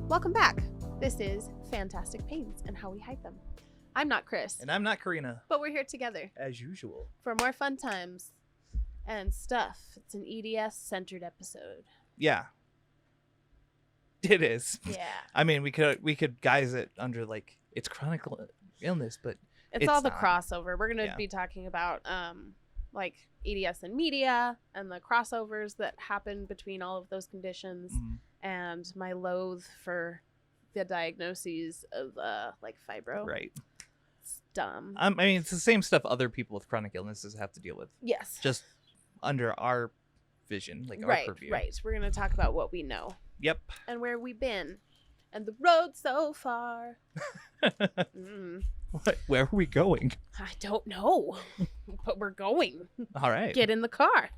Welcome back. This is Fantastic Pains and How We Hide Them. I'm not Chris. And I'm not Karina. But we're here together. As usual. For more fun times and stuff. It's an EDS-centered episode. Yeah. It is. Yeah. I mean, we could guise it under, like, it's chronic illness, but it's all the not. Crossover. We're going to be talking about, like, EDS and media and the crossovers that happen between all of those conditions. Mm-hmm. And my loathe for the diagnoses of like fibro. Right. It's dumb. I mean, it's the same stuff other people with chronic illnesses have to deal with. Yes. Just under our vision, like our purview. Right. We're going to talk about what we know. Yep. And where we've been. And the road so far. Where are we going? I don't know. But we're going. All right. Get in the car.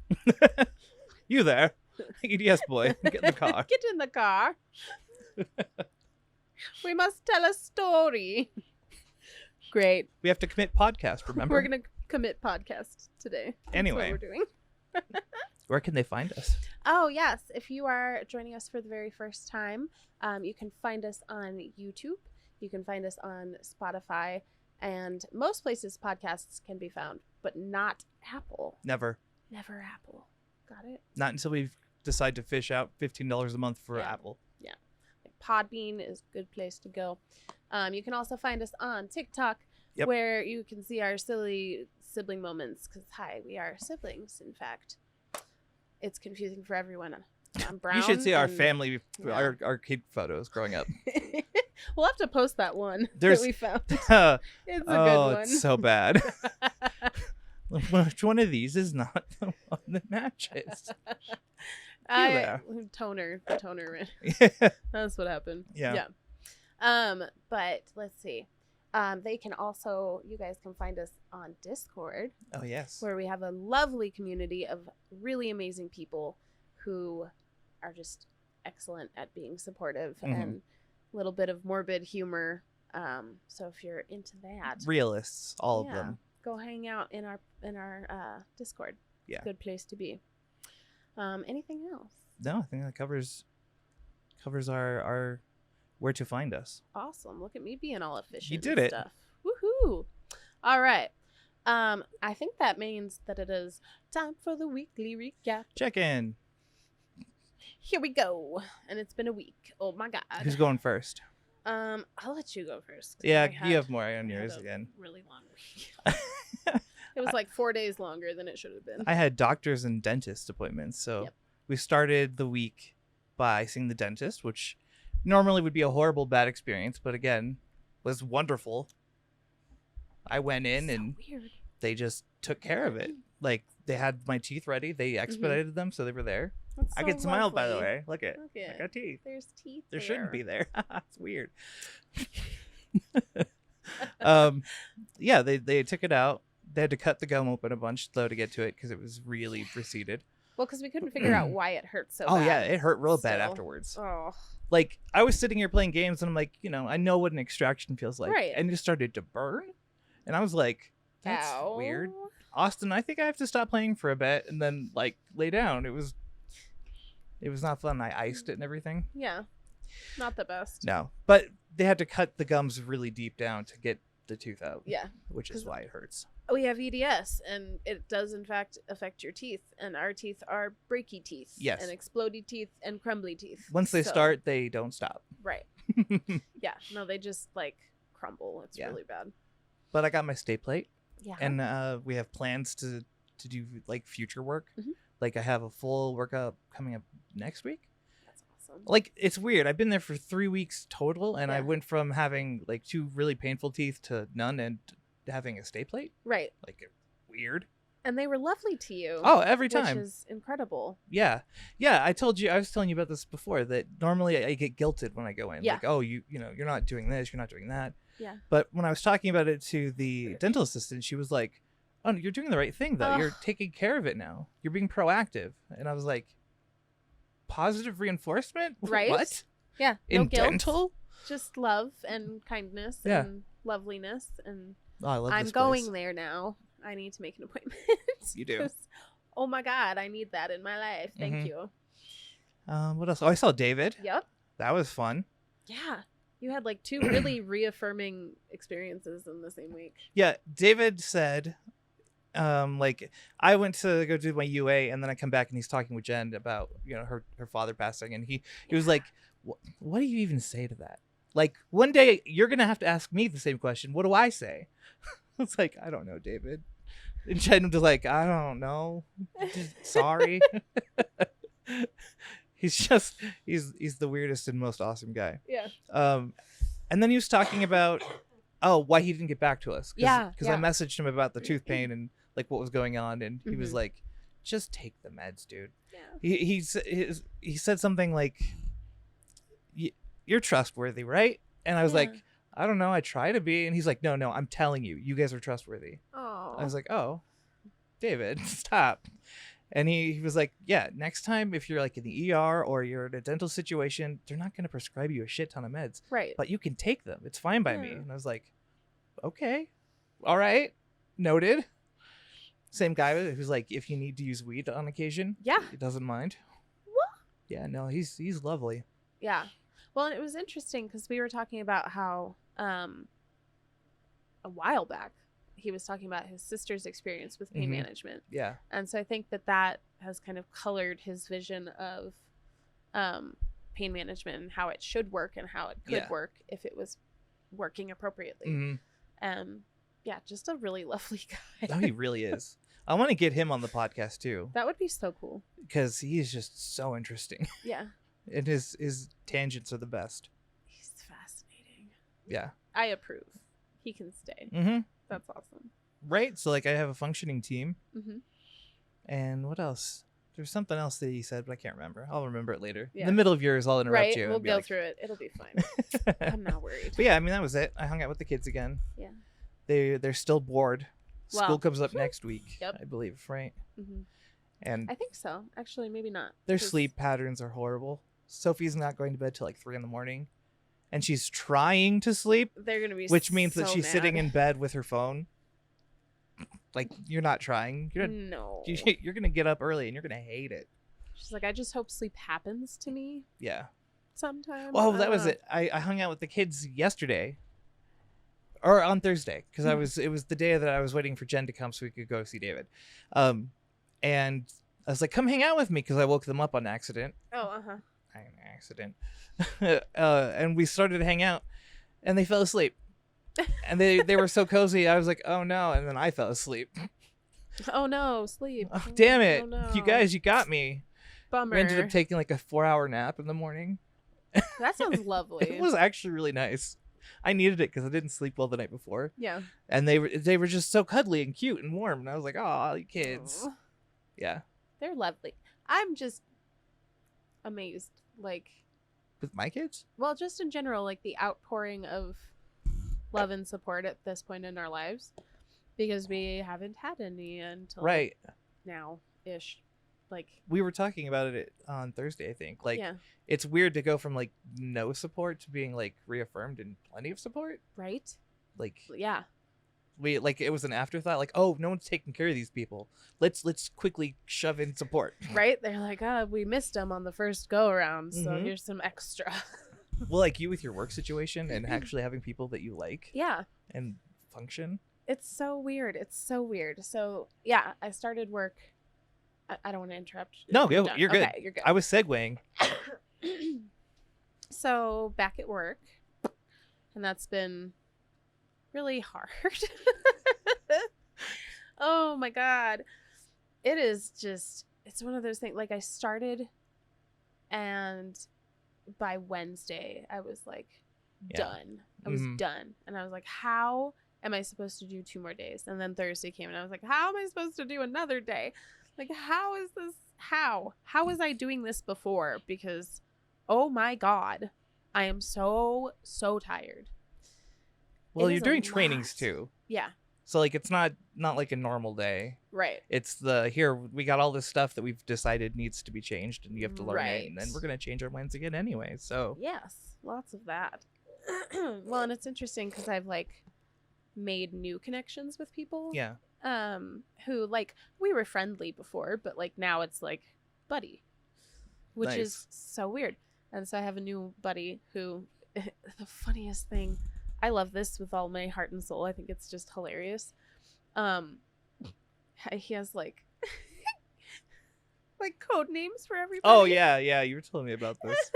You there. EDS boy, get in the car. Get in the car. We must tell a story. Great. We have to commit podcast, remember? We're going to commit podcast today. Anyway. That's what we're doing. Where can they find us? Oh, yes. If you are joining us for the very first time, you can find us on YouTube. You can find us on Spotify. And most places podcasts can be found, but not Apple. Never Apple. Got it? Not until we decide to fish out $15 a month for Apple. Yeah. Podbean is a good place to go. You can also find us on TikTok, where you can see our silly sibling moments. Because, hi, we are siblings, in fact. It's confusing for everyone. I'm brown. You should see our family, our kid photos growing up. We'll have to post that one that we found. It's a good one. It's so bad. Which one of these is not the one that matches? The toner. That's what happened. Yeah. But let's see. You guys can find us on Discord. Oh, yes. Where we have a lovely community of really amazing people who are just excellent at being supportive and a little bit of morbid humor. So if you're into that. Realists, all of them. Go hang out in our Discord. Yeah. Good place to be. Anything else? No, I think that covers our where to find us. Awesome. Look at me being all efficient. You did it. Stuff. Woohoo. All right. I think that means that it is time for the weekly recap. Check in. Here we go. And it's been a week. Oh my God. Who's going first? I'll let you go first. Yeah, you have more on yours again. Really long week. It was like 4 days longer than it should have been. I had doctors and dentist appointments. So we started the week by seeing the dentist, which normally would be a horrible, bad experience. But again, was wonderful. I went in and they just took care of it. Like they had my teeth ready. They expedited them. So they were there. That's I get smiled, by the way. Look at I got teeth. There's teeth. There shouldn't be there. It's weird. They took it out. They had to cut the gum open a bunch though to get to it because it was really receded. Well, because we couldn't figure out why it hurt so bad. Oh yeah, it hurt real bad afterwards. Oh. Like I was sitting here playing games and I'm like, I know what an extraction feels like, right. And it started to burn, and I was like, that's weird. Austin, I think I have to stop playing for a bit and then like lay down. It was not fun. I iced it and everything. Yeah. Not the best. No. But they had to cut the gums really deep down to get the tooth out. Yeah. Which is why it hurts. We have EDS, and it does, in fact, affect your teeth. And our teeth are breaky teeth. Yes. And explodey teeth and crumbly teeth. Once they start, they don't stop. Right. Yeah. No, they just, like, crumble. It's really bad. But I got my stay plate. Yeah. And we have plans to do, like, future work. Mm-hmm. Like, I have a full workup coming up next week. That's awesome. Like, it's weird. I've been there for 3 weeks total, and I went from having, like, 2 really painful teeth to none and having a stay plate. Right. Like, weird. And they were lovely to you. Oh, every time. Which is incredible. Yeah. Yeah, I was telling you about this before, that normally I get guilted when I go in. Yeah. Like, oh, you're not doing this, you're not doing that. Yeah. But when I was talking about it to the dental assistant, she was like, oh, you're doing the right thing, though. You're taking care of it now. You're being proactive. And I was like, positive reinforcement? Right? What? Yeah. In no guilt, dental? Just love and kindness and loveliness. And I love I'm this going place. there now. I need to make an appointment. You do. Oh my God, I need that in my life. Thank you. What else? Oh, I saw David. Yep. That was fun. Yeah. You had like 2 really reaffirming experiences in the same week. Yeah, David said, like, I went to go do my UA, and then I come back and he's talking with Jen about, you know, her father passing, and he was like, what do you even say to that? Like, one day you're gonna have to ask me the same question. What do I say? It's like, I don't know, David. And Jen was like, I don't know. Sorry. He's the weirdest and most awesome guy. Yeah. And then he was talking about why he didn't get back to us. Because I messaged him about the tooth pain and like what was going on, and he was like, just take the meds, dude. Yeah. He said something like, you're trustworthy, right? And I was like, I don't know, I try to be. And he's like, no, I'm telling you, you guys are trustworthy. Oh. I was like, oh, David, stop. And he was like, yeah, next time if you're like in the ER or you're in a dental situation, they're not going to prescribe you a shit ton of meds. Right. But you can take them. It's fine by me. And I was like, okay, all right, noted. Same guy who's like, if you need to use weed on occasion, he doesn't mind. What? Yeah, no, he's lovely. Yeah. Well, and it was interesting because we were talking about how a while back, he was talking about his sister's experience with pain management. Yeah. And so I think that has kind of colored his vision of pain management and how it should work and how it could work if it was working appropriately. Yeah, just a really lovely guy. Oh, he really is. I want to get him on the podcast too. That would be so cool. Because he is just so interesting. Yeah. And his tangents are the best. He's fascinating. Yeah. I approve. He can stay. That's awesome. Right? So, like, I have a functioning team. And what else? There's something else that he said, but I can't remember. I'll remember it later. Yeah. In the middle of yours, I'll interrupt you. We'll go through it. It'll be fine. I'm not worried. But yeah, I mean, that was it. I hung out with the kids again. Yeah. They're still bored. School comes up next week, I believe, right? And I think so. Actually, maybe not. Their sleep patterns are horrible. Sophie's not going to bed till like 3 a.m. And she's trying to sleep. They're going to be which means so that she's mad. sitting in bed with her phone. Like, you're not trying. You're going to get up early and you're going to hate it. She's like, I just hope sleep happens to me. Yeah. Sometimes. Well, that was it. I hung out with the kids yesterday. Or on Thursday. Because it was the day that I was waiting for Jen to come so we could go see David. And I was like, come hang out with me because I woke them up on accident. Oh, Accident. And we started to hang out and they fell asleep. And they were so cozy. I was like, oh no. And then I fell asleep. Oh no, sleep. Oh, damn it. Oh, no. You guys, you got me. Bummer. We ended up taking like a 4-hour nap in the morning. That sounds lovely. It was actually really nice. I needed it because I didn't sleep well the night before. Yeah. And they were just so cuddly and cute and warm. And I was like, oh, you kids. Aww. Yeah. They're lovely. I'm just amazed. Like, with my kids? Well, just in general, like the outpouring of love and support at this point in our lives, because we haven't had any until now-ish. Like, we were talking about it on Thursday, I think. Like, it's weird to go from like no support to being like reaffirmed and plenty of support. Right. Like, yeah. We like it was an afterthought. Like, oh, no one's taking care of these people. Let's quickly shove in support. Right. They're like, we missed them on the first go around, so here's some extra. Well, like you with your work situation and actually having people that you like. Yeah. And function. It's so weird. It's so weird. So yeah, I started work. I don't want to interrupt. No, you're good. Okay, you're good. I was segueing. So back at work, and that's been really hard. Oh my god. It is just, it's one of those things. Like, I started, and by Wednesday I was like done. I was done. And I was like, how am I supposed to do 2 more days? And then Thursday came and I was like, how am I supposed to do another day? Like, how is this? How was I doing this before? Because, oh my god, I am so tired. Well, you're doing trainings too. Yeah. So like, it's not like a normal day. Right. It's we got all this stuff that we've decided needs to be changed and you have to learn it. And then we're going to change our minds again anyway. So yes, lots of that. Well, and it's interesting because I've like made new connections with people. Yeah. Who, like, we were friendly before, but like now it's like buddy, which is so weird. And so I have a new buddy who the funniest thing, I love this with all my heart and soul. I think it's just hilarious. He has like code names for everybody. Oh yeah, you were telling me about this.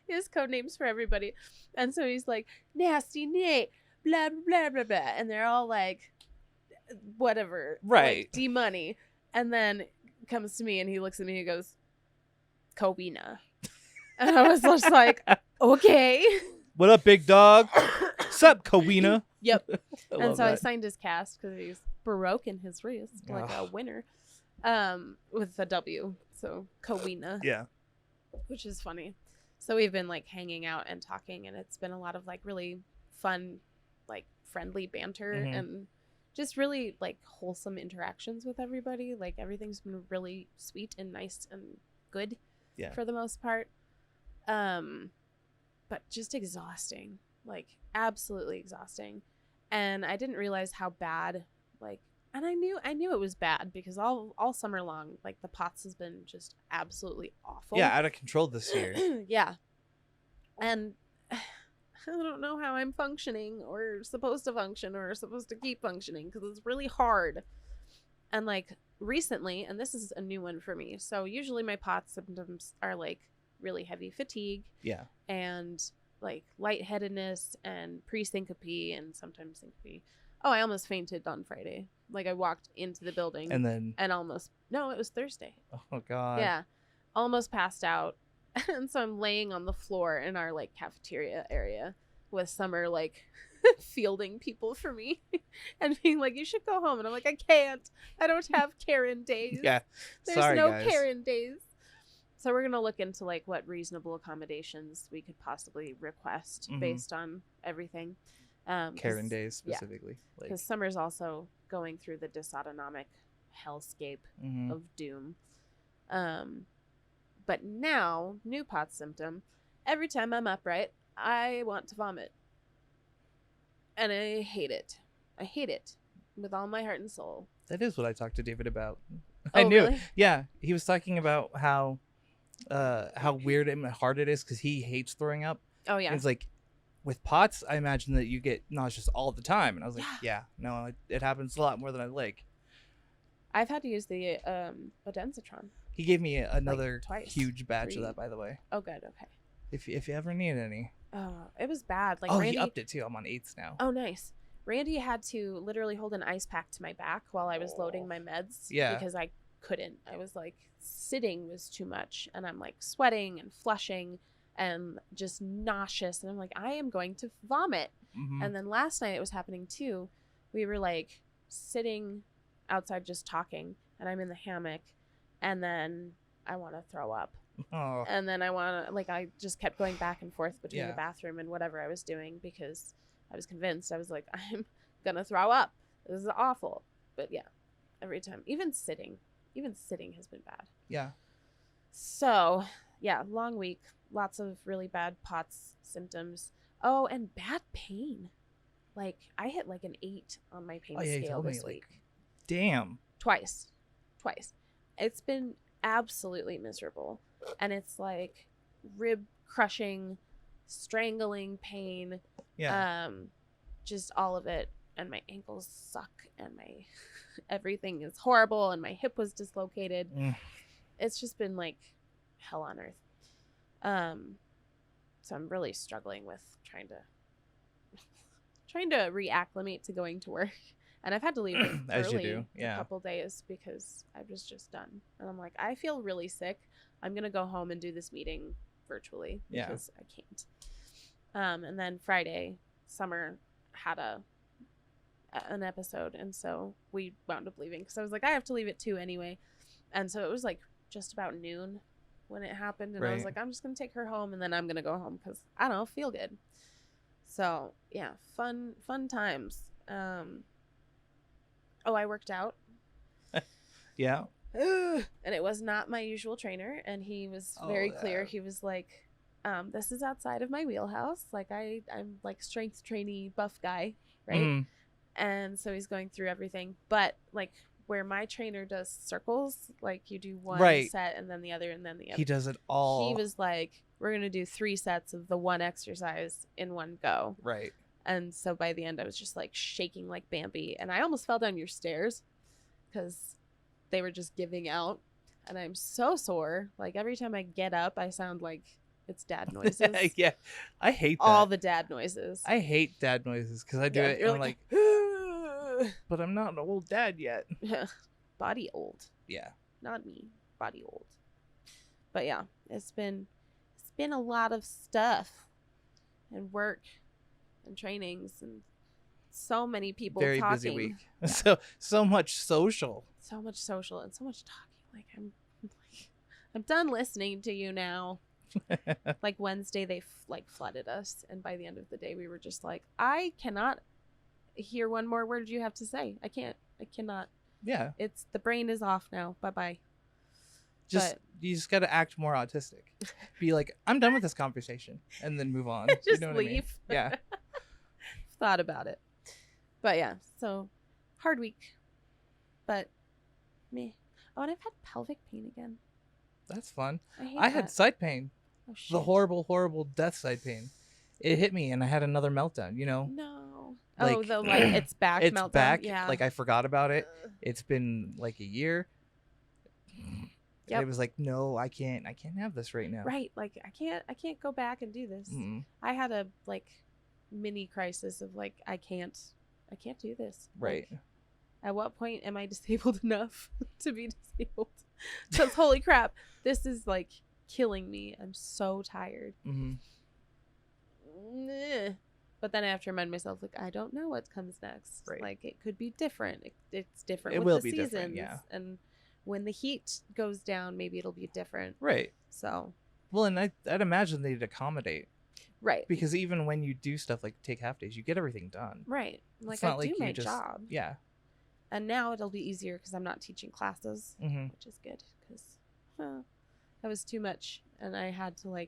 He has code names for everybody, and so he's like Nasty Nate, blah blah blah blah, and they're all like whatever, right? Like, D-Money, and then comes to me and he looks at me and he goes, Kowina, and I was just like, okay. What up, big dog? Sup, Kowina? Yep. And so I signed his cast because he's Baroque in his wrist, like a winner, with a W. So Kowina. Yeah. Which is funny. So we've been like hanging out and talking, and it's been a lot of like really fun, like friendly banter and just really like wholesome interactions with everybody. Like everything's been really sweet and nice and good for the most part. But just exhausting, like absolutely exhausting. And I didn't realize how bad, like, and I knew it was bad because all summer long, like the POTS has been just absolutely awful. Yeah, out of control this year. Yeah. And I don't know how I'm functioning or supposed to function or supposed to keep functioning because it's really hard. And like recently, and this is a new one for me. So usually my POTS symptoms are like really heavy fatigue. Yeah. And like lightheadedness and pre-syncope and sometimes syncope. Oh, I almost fainted on Friday. Like I walked into the building and almost, no, it was Thursday. Oh God. Yeah. Almost passed out. And so I'm laying on the floor in our like cafeteria area with Summer like fielding people for me and being like, you should go home. And I'm like, I can't. I don't have Karen days. Yeah. There's no guys. Karen days. So we're going to look into like what reasonable accommodations we could possibly request based on everything. Karen days specifically. Because Summer's also going through the dysautonomic hellscape of doom. But now, new POTS symptom, every time I'm upright, I want to vomit. And I hate it. I hate it with all my heart and soul. That is what I talked to David about. Oh, I knew. Really? Yeah. He was talking about how weird and hard it is because he hates throwing up. Oh, yeah. It's like, with POTS, I imagine that you get nauseous all the time. And I was like, no, it happens a lot more than I like. I've had to use the Odensitron. He gave me another like huge batch of that, by the way. Oh, good. Okay. If you ever need any. Oh, it was bad. Like Randy, he upped it too. I'm on 8s now. Oh, nice. Randy had to literally hold an ice pack to my back while I was loading my meds. Yeah. Because I couldn't. I was like, sitting was too much. And I'm like sweating and flushing and just nauseous. And I'm like, I am going to vomit. And then last night it was happening too. We were like sitting outside just talking. And I'm in the hammock. And then I want to throw up. Oh. And then I just kept going back and forth between the bathroom and whatever I was doing because I was convinced. I was like, I'm going to throw up. This is awful. But yeah, every time. Even sitting has been bad. Yeah. So yeah, long week. Lots of really bad POTS symptoms. Oh, and bad pain. Like I hit like an 8 on my pain scale this week. Damn. Twice. It's been absolutely miserable. And it's like rib crushing, strangling pain. Yeah. Just all of it. And my ankles suck and my everything is horrible and my hip was dislocated. It's just been like hell on earth. So I'm really struggling with trying to reacclimate to going to work. And I've had to leave it as early you do. Yeah. a couple days because I was just done. And I'm like, I feel really sick. I'm going to go home and do this meeting virtually because I can't. And then Friday, Summer had an episode. And so we wound up leaving because I was like, I have to leave at 2 anyway. And so it was like just about noon when it happened. And I was like, I'm just going to take her home and then I'm going to go home because I don't feel good. So yeah, fun times. I worked out. Yeah. And it was not my usual trainer. And he was very clear. He was like, this is outside of my wheelhouse. Like I'm like strength trainee buff guy. Right. And so he's going through everything, but like where my trainer does circles, like you do one Right. set and then the other and then the other. He does it all. He was like, we're going to do 3 sets of the one exercise in one go. Right. And so by the end, I was just like shaking like Bambi. And I almost fell down your stairs because they were just giving out. And I'm so sore. Like every time I get up, I sound like it's dad noises. Yeah. I hate that. All the dad noises. I hate dad noises because I do it and you're I'm like, but I'm not an old dad yet. Body old. Yeah. Not me. Body old. But yeah, it's been a lot of stuff and work and trainings and so many people Very talking. busy week. Yeah. So much social. So much social and so much talking. I'm done listening to you now. Like Wednesday they flooded us, and by the end of the day we were just like, I cannot hear one more word you have to say. I cannot. Yeah. It's the brain is off now. Bye-bye. You just got to act more autistic. Be like, I'm done with this conversation, and then move on. Just you know what leave. I mean? Yeah. Thought about it. But yeah, so hard week. But me. Oh, and I've had pelvic pain again. That's fun. I had side pain. Oh, shit. The horrible, horrible death side pain. It hit me and I had another meltdown, you know? No. Like, It's back it's meltdown. back. Yeah. Like I forgot about it. It's been like a year. Yep. It was like, no, I can't have this right now. Right. Like I can't go back and do this. Mm-mm. I had a mini crisis of I can't do this. Right. Like, at what point am I disabled enough to be disabled? Because holy crap, this is killing me. I'm so tired. Mm-hmm. But then I have to remind myself, I don't know what comes next. Right. It could be different. It's different. It with will the be seasons. different, yeah. And when the heat goes down, maybe it'll be different. Right. So. Well, and I'd imagine they'd accommodate. Right. Because even when you do stuff like take half days, you get everything done. Right. It's I not do you my just, job. Yeah. And now it'll be easier because I'm not teaching classes, which is good because that was too much. And I had to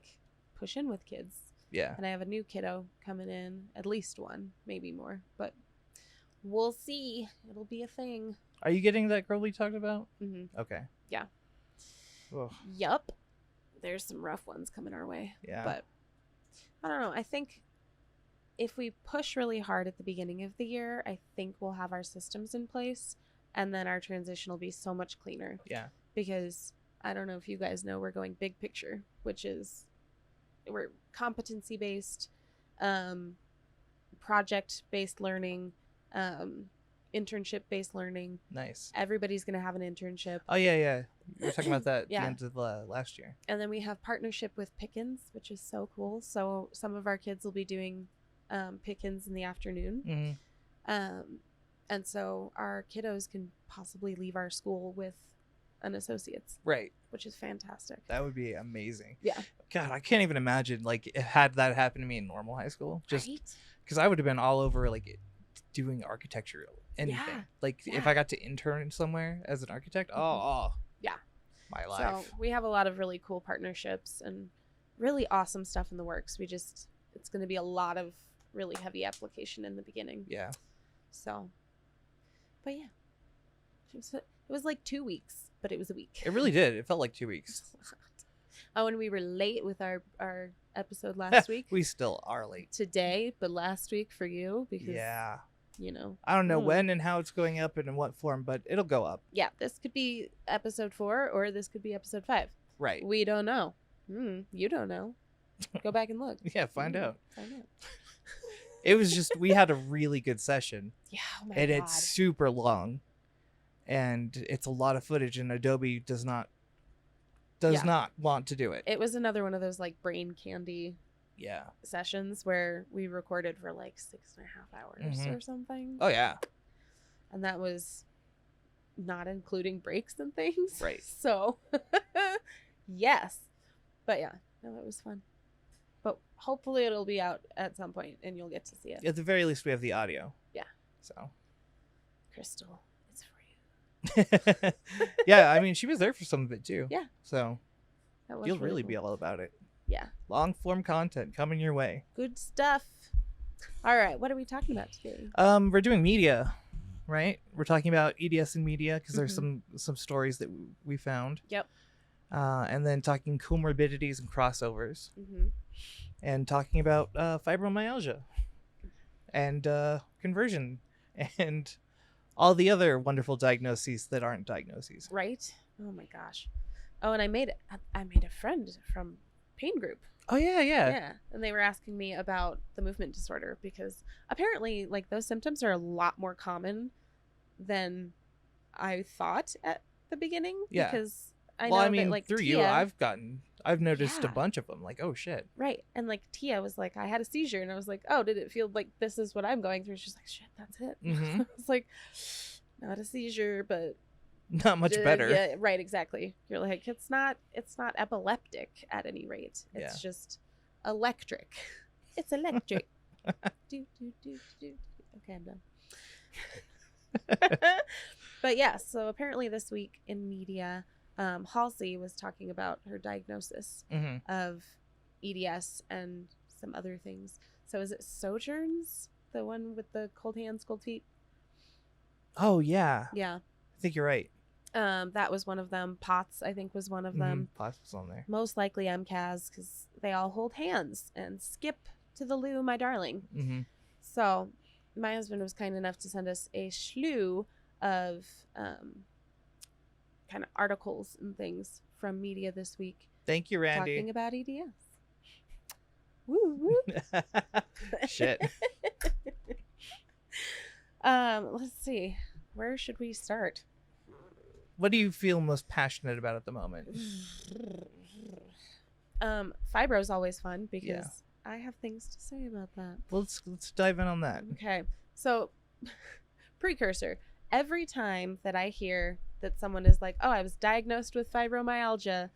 push in with kids. Yeah. And I have a new kiddo coming in, at least one, maybe more. But we'll see. It'll be a thing. Are you getting that girl we talked about? Mm-hmm. Okay. Yeah. Ugh. Yup. There's some rough ones coming our way. Yeah. But I don't know. I think if we push really hard at the beginning of the year, I think we'll have our systems in place, and then our transition will be so much cleaner. Yeah. Because I don't know if you guys know, we're going big picture, which is we're competency based, project based learning, internship based learning. Nice. Everybody's going to have an internship. Oh yeah. We were talking about that at Yeah. the end of last year. And then we have partnership with Pickens, which is so cool. So some of our kids will be doing Pickens in the afternoon. Mm-hmm. And so our kiddos can possibly leave our school with an associate's. Right. Which is fantastic. That would be amazing. Yeah. God, I can't even imagine had that happened to me in normal high school. Just right? because I would have been all over doing architecture, anything. Yeah. If I got to intern somewhere as an architect, yeah, my life. So we have a lot of really cool partnerships and really awesome stuff in the works. It's going to be a lot of really heavy application in the beginning. Yeah. So, but yeah, it was 2 weeks, but it was a week. It really did. It felt like 2 weeks. Oh, and we were late with our episode last week. We still are late today, but last week for you because I don't know when and how it's going up and in what form, but it'll go up. Yeah, this could be episode 4 or this could be episode 5. Right. We don't know. You don't know. Go back and look. Yeah, find out. Find out. It was just we had a really good session. Yeah, oh my and God. It's super long, and it's a lot of footage, and Adobe does not want to do it. It was another one of those brain candy sessions where we recorded for 6.5 hours or something. Oh yeah. And that was not including breaks and things. Right. So yes. But yeah, no, it was fun. But hopefully it'll be out at some point and you'll get to see it. At the very least we have the audio. Yeah. So Crystal, it's for you. Yeah, I mean she was there for some of it too. Yeah. So you'll really cool. be all about it. Yeah. Long form content coming your way. Good stuff. All right, what are we talking about today? We're doing media. right? We're talking about EDS in media because there's Mhm. some stories that we found. Yep. And then talking comorbidities and crossovers, Mm-hmm. and talking about fibromyalgia and conversion and all the other wonderful diagnoses that aren't diagnoses. Right. Oh my gosh. Oh, and I made a friend from pain group. Oh yeah. Yeah, and they were asking me about the movement disorder because apparently, like, those symptoms are a lot more common than I thought at the beginning. Yeah. Because I Well, know I mean, that, like, through Tia, you, I've noticed a Yeah. bunch of them. Like, oh shit. right, and like Tia was like, I had a seizure, and I was like, oh, did it feel like this is what I'm going through? She's like, shit, that's it. Mhm. I was like, not a seizure, but Not much better. Yeah, right, exactly. You're like, it's not epileptic at any rate. It's Yeah. just electric. It's electric. do, do, do, do. Okay, I'm done. But yeah, so apparently this week in media, Halsey was talking about her diagnosis Mhm. of EDS and some other things. So is it Sojourns, the one with the cold hands, cold feet? Oh yeah. Yeah. I think you're right. That was one of them. POTS, I think, was one of them. POTS was on there. Most likely MCAS, because they all hold hands and skip to the loo, my darling. Mm-hmm. So my husband was kind enough to send us a slew of kind of articles and things from media this week. Thank you, Randy. Talking about EDS. Woo woo. Shit. Let's see. Where should we start? What do you feel most passionate about at the moment? Fibro is always fun because I have things to say about that. Well, let's dive in on that. Okay. So, precursor. Every time that I hear that someone is like, oh, I was diagnosed with fibromyalgia,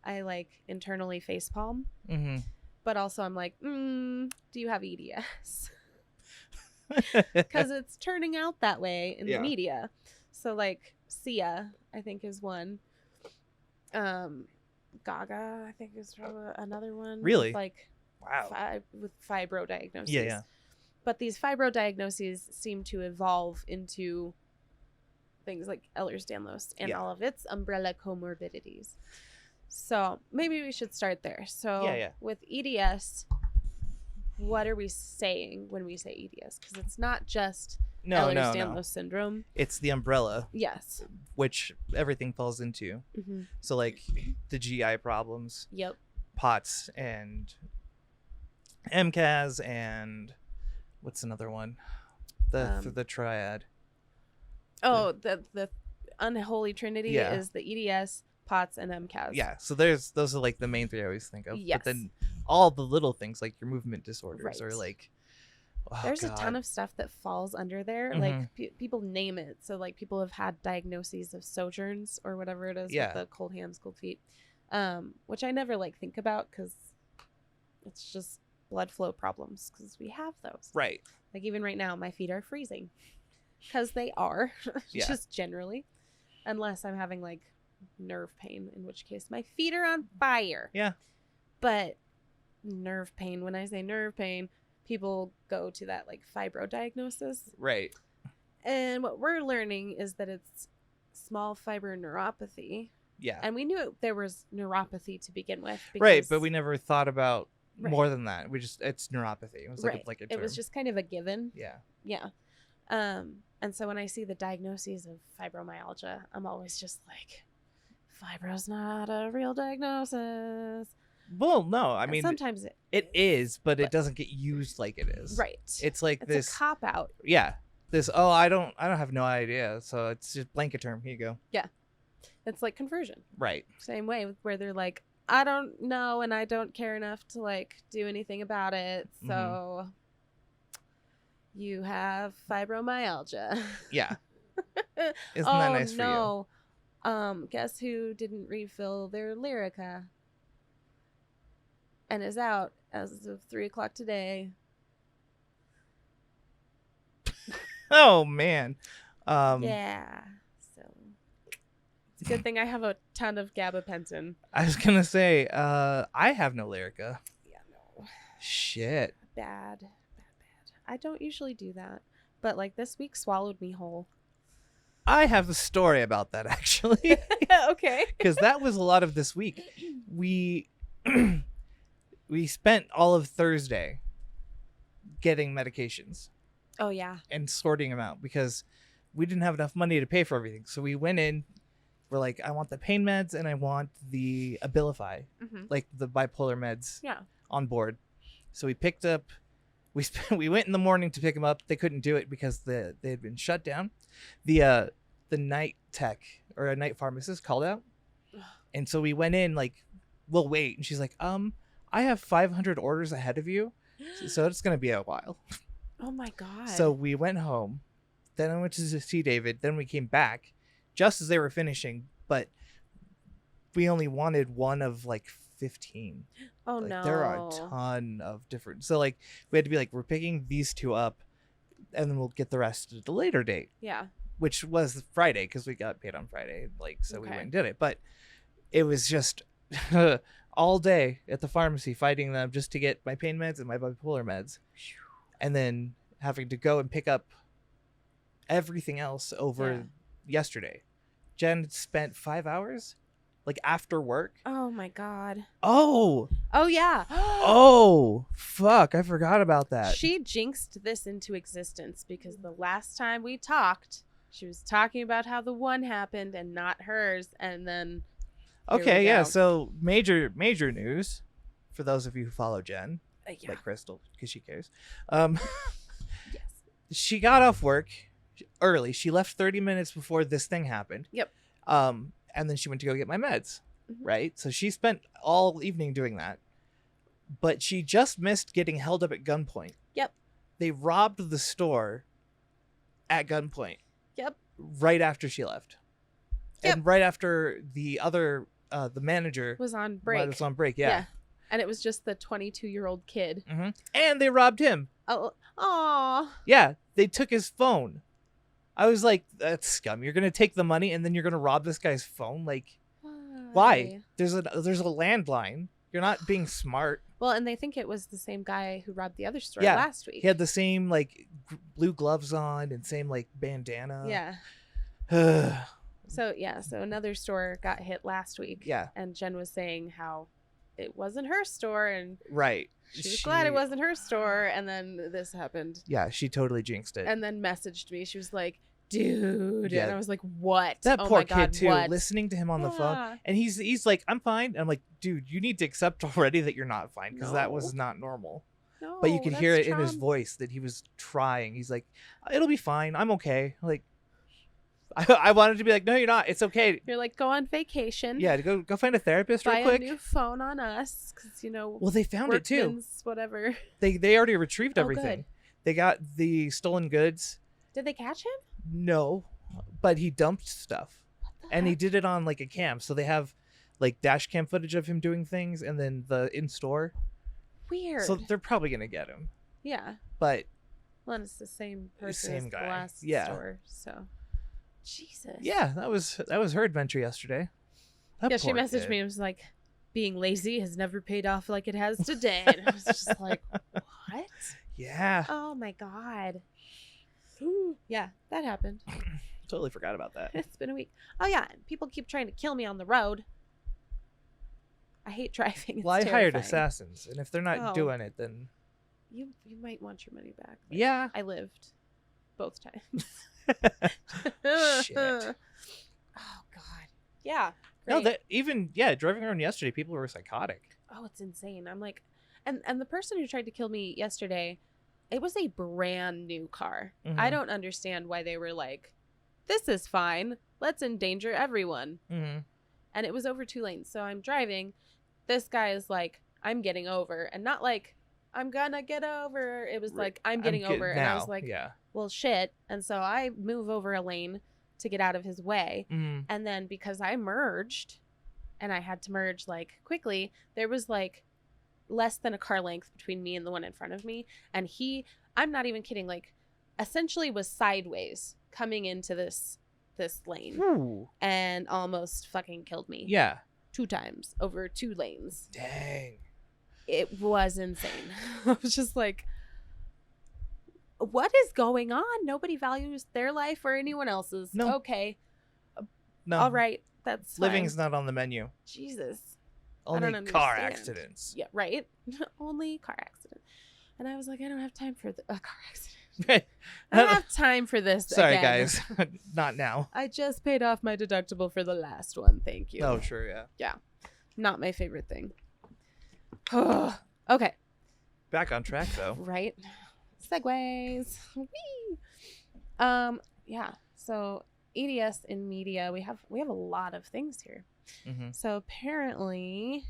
I like internally facepalm. Mm-hmm. But also I'm like, do you have EDS? Because it's turning out that way in the media. So like Sia, I think, is one. Gaga, I think, is probably another one. Really? With, like, wow. With fibro diagnoses. Yeah. But these fibro diagnoses seem to evolve into things like Ehlers-Danlos and all of its umbrella comorbidities. So maybe we should start there. So with EDS, what are we saying when we say EDS? Because it's not just Ehlers-Danlos syndrome. It's the umbrella. Yes. Which everything falls into. Mm-hmm. So like the GI problems. Yep. POTS and MCAS and what's another one? The Triad. Oh, the unholy trinity is the EDS, POTS, and MCAS. Yeah, so those are like the main three I always think of. Yes. But then all the little things like your movement disorders are like, there's a ton of stuff that falls under there. Mm-hmm. Like people name it. So like people have had diagnoses of Sojourns or whatever it is with the cold hands, cold feet, which I never like think about because it's just blood flow problems because we have those. Right. Like even right now, my feet are freezing because they are just generally, unless I'm having like nerve pain, in which case my feet are on fire. Yeah. But nerve pain, when I say nerve pain, people go to that like fibro diagnosis. Right. And what we're learning is that it's small fiber neuropathy. Yeah. And we knew there was neuropathy to begin with. Right, but we never thought about more than that. It's neuropathy. It was like a term. It was just kind of a given. Yeah. Yeah. And so when I see the diagnoses of fibromyalgia, I'm always just like, fibro's not a real diagnosis. Well, no, I mean, sometimes it is, but it doesn't get used like it is. Right. It's like this a cop out. Yeah. This, I don't have no idea. So it's just blanket term. Here you go. Yeah. It's like conversion. Right. Same way where they're like, I don't know and I don't care enough to like do anything about it. So you have fibromyalgia. Yeah. Isn't that nice for you? Guess who didn't refill their Lyrica and is out as of 3:00 today? Oh man. Yeah. So it's a good thing I have a ton of gabapentin. I was gonna say, I have no Lyrica. Yeah, no. Shit. Bad. I don't usually do that. But like this week swallowed me whole. I have a story about that actually. Okay. Because that was a lot of this week. We we spent all of Thursday getting medications. Oh yeah. And sorting them out because we didn't have enough money to pay for everything. So we went in. We're like, I want the pain meds and I want the Abilify, like the bipolar meds, on board. So we picked up. We went in the morning to pick them up. They couldn't do it because they had been shut down. The night tech or a night pharmacist called out, and so we went in like, we'll wait. And she's like, I have 500 orders ahead of you, so it's gonna be a while. Oh my god. So we went home. Then I went to see David. Then we came back just as they were finishing, but we only wanted one of like 15. Oh like, no. There are a ton of different. So like we had to be like, we're picking these two up and then we'll get the rest at a later date. Yeah. Which was Friday because we got paid on Friday. Like, so we went and did it. But it was just all day at the pharmacy fighting them just to get my pain meds and my bipolar meds. And then having to go and pick up everything else over yesterday. Jen spent 5 hours like after work. Oh my god. Oh yeah. Oh fuck, I forgot about that. She jinxed this into existence because the last time we talked, she was talking about how the one happened and not hers, and then okay, yeah, so major news for those of you who follow Jen, like Crystal, because she cares. Yes. She got off work early. She left 30 minutes before this thing happened. Yep. And then she went to go get my meds, right? So she spent all evening doing that. But she just missed getting held up at gunpoint. Yep. They robbed the store at gunpoint. Yep. Right after she left. Yep. And right after the other, the manager was on break. Was on break, yeah. And it was just the 22-year-old kid. And they robbed him. Oh, aw. Yeah, they took his phone. I was like, that's scum. You're gonna take the money and then you're gonna rob this guy's phone? Like, why? There's a landline. You're not being smart. Well, and they think it was the same guy who robbed the other store last week. He had the same like blue gloves on and same like bandana. Yeah. So another store got hit last week. Yeah. And Jen was saying how it wasn't her store, and she was glad it wasn't her store, and then this happened. Yeah, she totally jinxed it. And then messaged me. She was like, dude. And I was like, what? That poor kid too, listening to him on the phone. And he's like, I'm fine. And I'm like, dude, you need to accept already that you're not fine, because that was not normal. No, but you could hear it in his voice that he was trying. He's like, it'll be fine. I'm okay. Like, I wanted to be like, no, you're not. It's okay. You're like, go on vacation. Yeah, go find a therapist real quick. Buy a new phone on us, because Well, they found it too. Whatever. They already retrieved everything. Good. They got the stolen goods. Did they catch him? No, but he dumped stuff, and he did it on like a cam. So they have like dash cam footage of him doing things, and then the in store. Weird. So they're probably gonna get him. Yeah. But well, it's the same person as guy. The last store. So. Jesus. Yeah, that was her adventure yesterday. She messaged me and was like, being lazy has never paid off like it has today. And I was just like, what? Yeah. Oh my God. Yeah, that happened. Totally forgot about that. It's been a week. Oh yeah, people keep trying to kill me on the road. I hate driving. Well, I hired assassins, and if they're not doing it, then you might want your money back. Yeah. I lived both times. Shit. Oh God. Yeah. Great. No, driving around yesterday, people were psychotic. Oh, it's insane. I'm like, and the person who tried to kill me yesterday, it was a brand new car. I don't understand why they were like, this is fine. Let's endanger everyone. And it was over 2 lanes. So I'm driving. This guy is like, I'm getting over, and not like, I'm gonna get over. It was like, I'm getting over. And I was like, well, shit. And so I move over a lane to get out of his way. And then because I merged, and I had to merge like quickly, there was like less than a car length between me and the one in front of me. And I'm not even kidding, like essentially was sideways coming into this lane. Ooh. And almost fucking killed me. Yeah. 2 times over 2 lanes. Dang. It was insane. I was just like, what is going on? Nobody values their life or anyone else's. No. Okay. No. All right. That's Living's fine. not on the menu. Jesus. Only I don't car understand. accidents. Yeah, right? Only car accident. And I was like, I don't have time for a car accident. I don't have time for this. Sorry, again. guys. Not now. I just paid off my deductible for the last one. Thank you. Oh, sure, yeah. Yeah. Not my favorite thing. Okay. Back on track, though. Right. Segways. Whee! Yeah. So EDS in media, we have a lot of things here. Mm-hmm. So apparently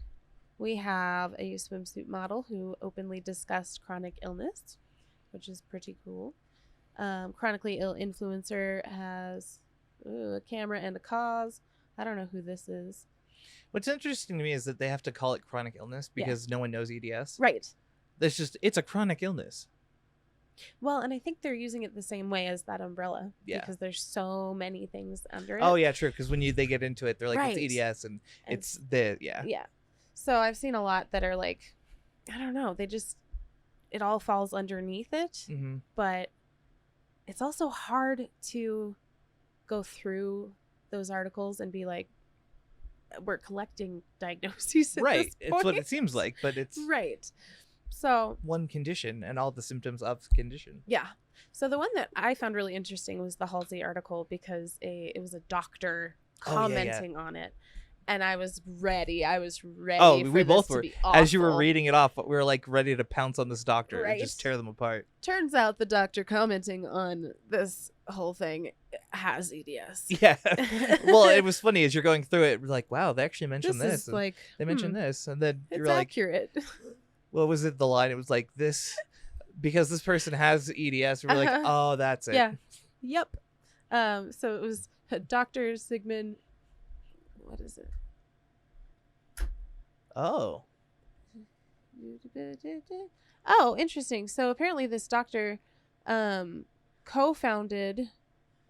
we have a swimsuit model who openly discussed chronic illness, which is pretty cool. Chronically ill influencer has a camera and a cause. I don't know who this is. What's interesting to me is that they have to call it chronic illness because no one knows EDS. Right. It's a chronic illness. Well, and I think they're using it the same way as that umbrella. Yeah. Because there's so many things under it. Oh, yeah, true. Because when they get into it, they're like, Right. it's EDS and it's the, yeah. Yeah. So I've seen a lot that are like, I don't know, it all falls underneath it. Mm-hmm. But it's also hard to go through those articles and be like, we're collecting diagnoses at Right. this It's point. what it seems like, but it's Right. So one condition and all the symptoms of the condition. yeah. So the one that I found really interesting was the Halsey article because it was a doctor commenting on it. And I was ready. Oh, for we this both to were. be As you were awful. reading it off, we were like ready to pounce on this doctor and Right. just tear them apart. Turns out the doctor commenting on this whole thing has EDS. Yeah. Well, it was funny as you're going through it. We're like, wow, they actually mentioned this. Is like They mentioned this, and then it's you're like, accurate. what was it? The line? It was like this, because this person has EDS. We're like, oh, that's it. Yeah. Yep. So it was Dr. Sigmund. What is it? Oh. Oh, interesting. So apparently this doctor co-founded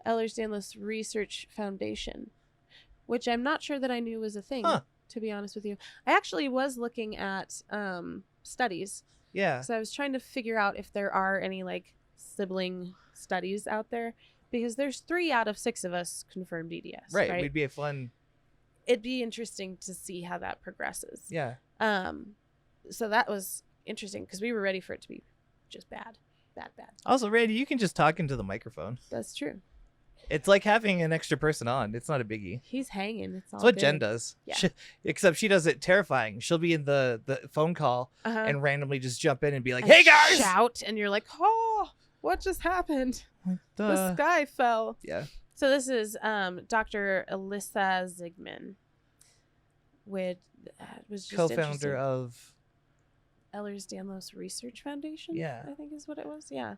Ehlers-Danlos Research Foundation, which I'm not sure that I knew was a thing, to be honest with you. I actually was looking at studies. Yeah. So I was trying to figure out if there are any like sibling studies out there, because there's 3 out of 6 of us confirmed EDS. Right. We'd be a fun. It'd be interesting to see how that progresses. Yeah. So that was interesting because we were ready for it to be just bad. Also, Randy, you can just talk into the microphone. That's true. It's like having an extra person on. It's not a biggie. He's hanging. It's all That's what good. Jen does. Yeah. Except she does it terrifying. She'll be in the phone call Uh-huh. and randomly just jump in and be like, And hey, guys! shout, and you're like, oh, what just happened? The sky fell. Yeah. So this is Dr. Alyssa Zigman, which was just Co-founder of Ehlers-Danlos Research Foundation. Yeah. I think is what it was. Yeah.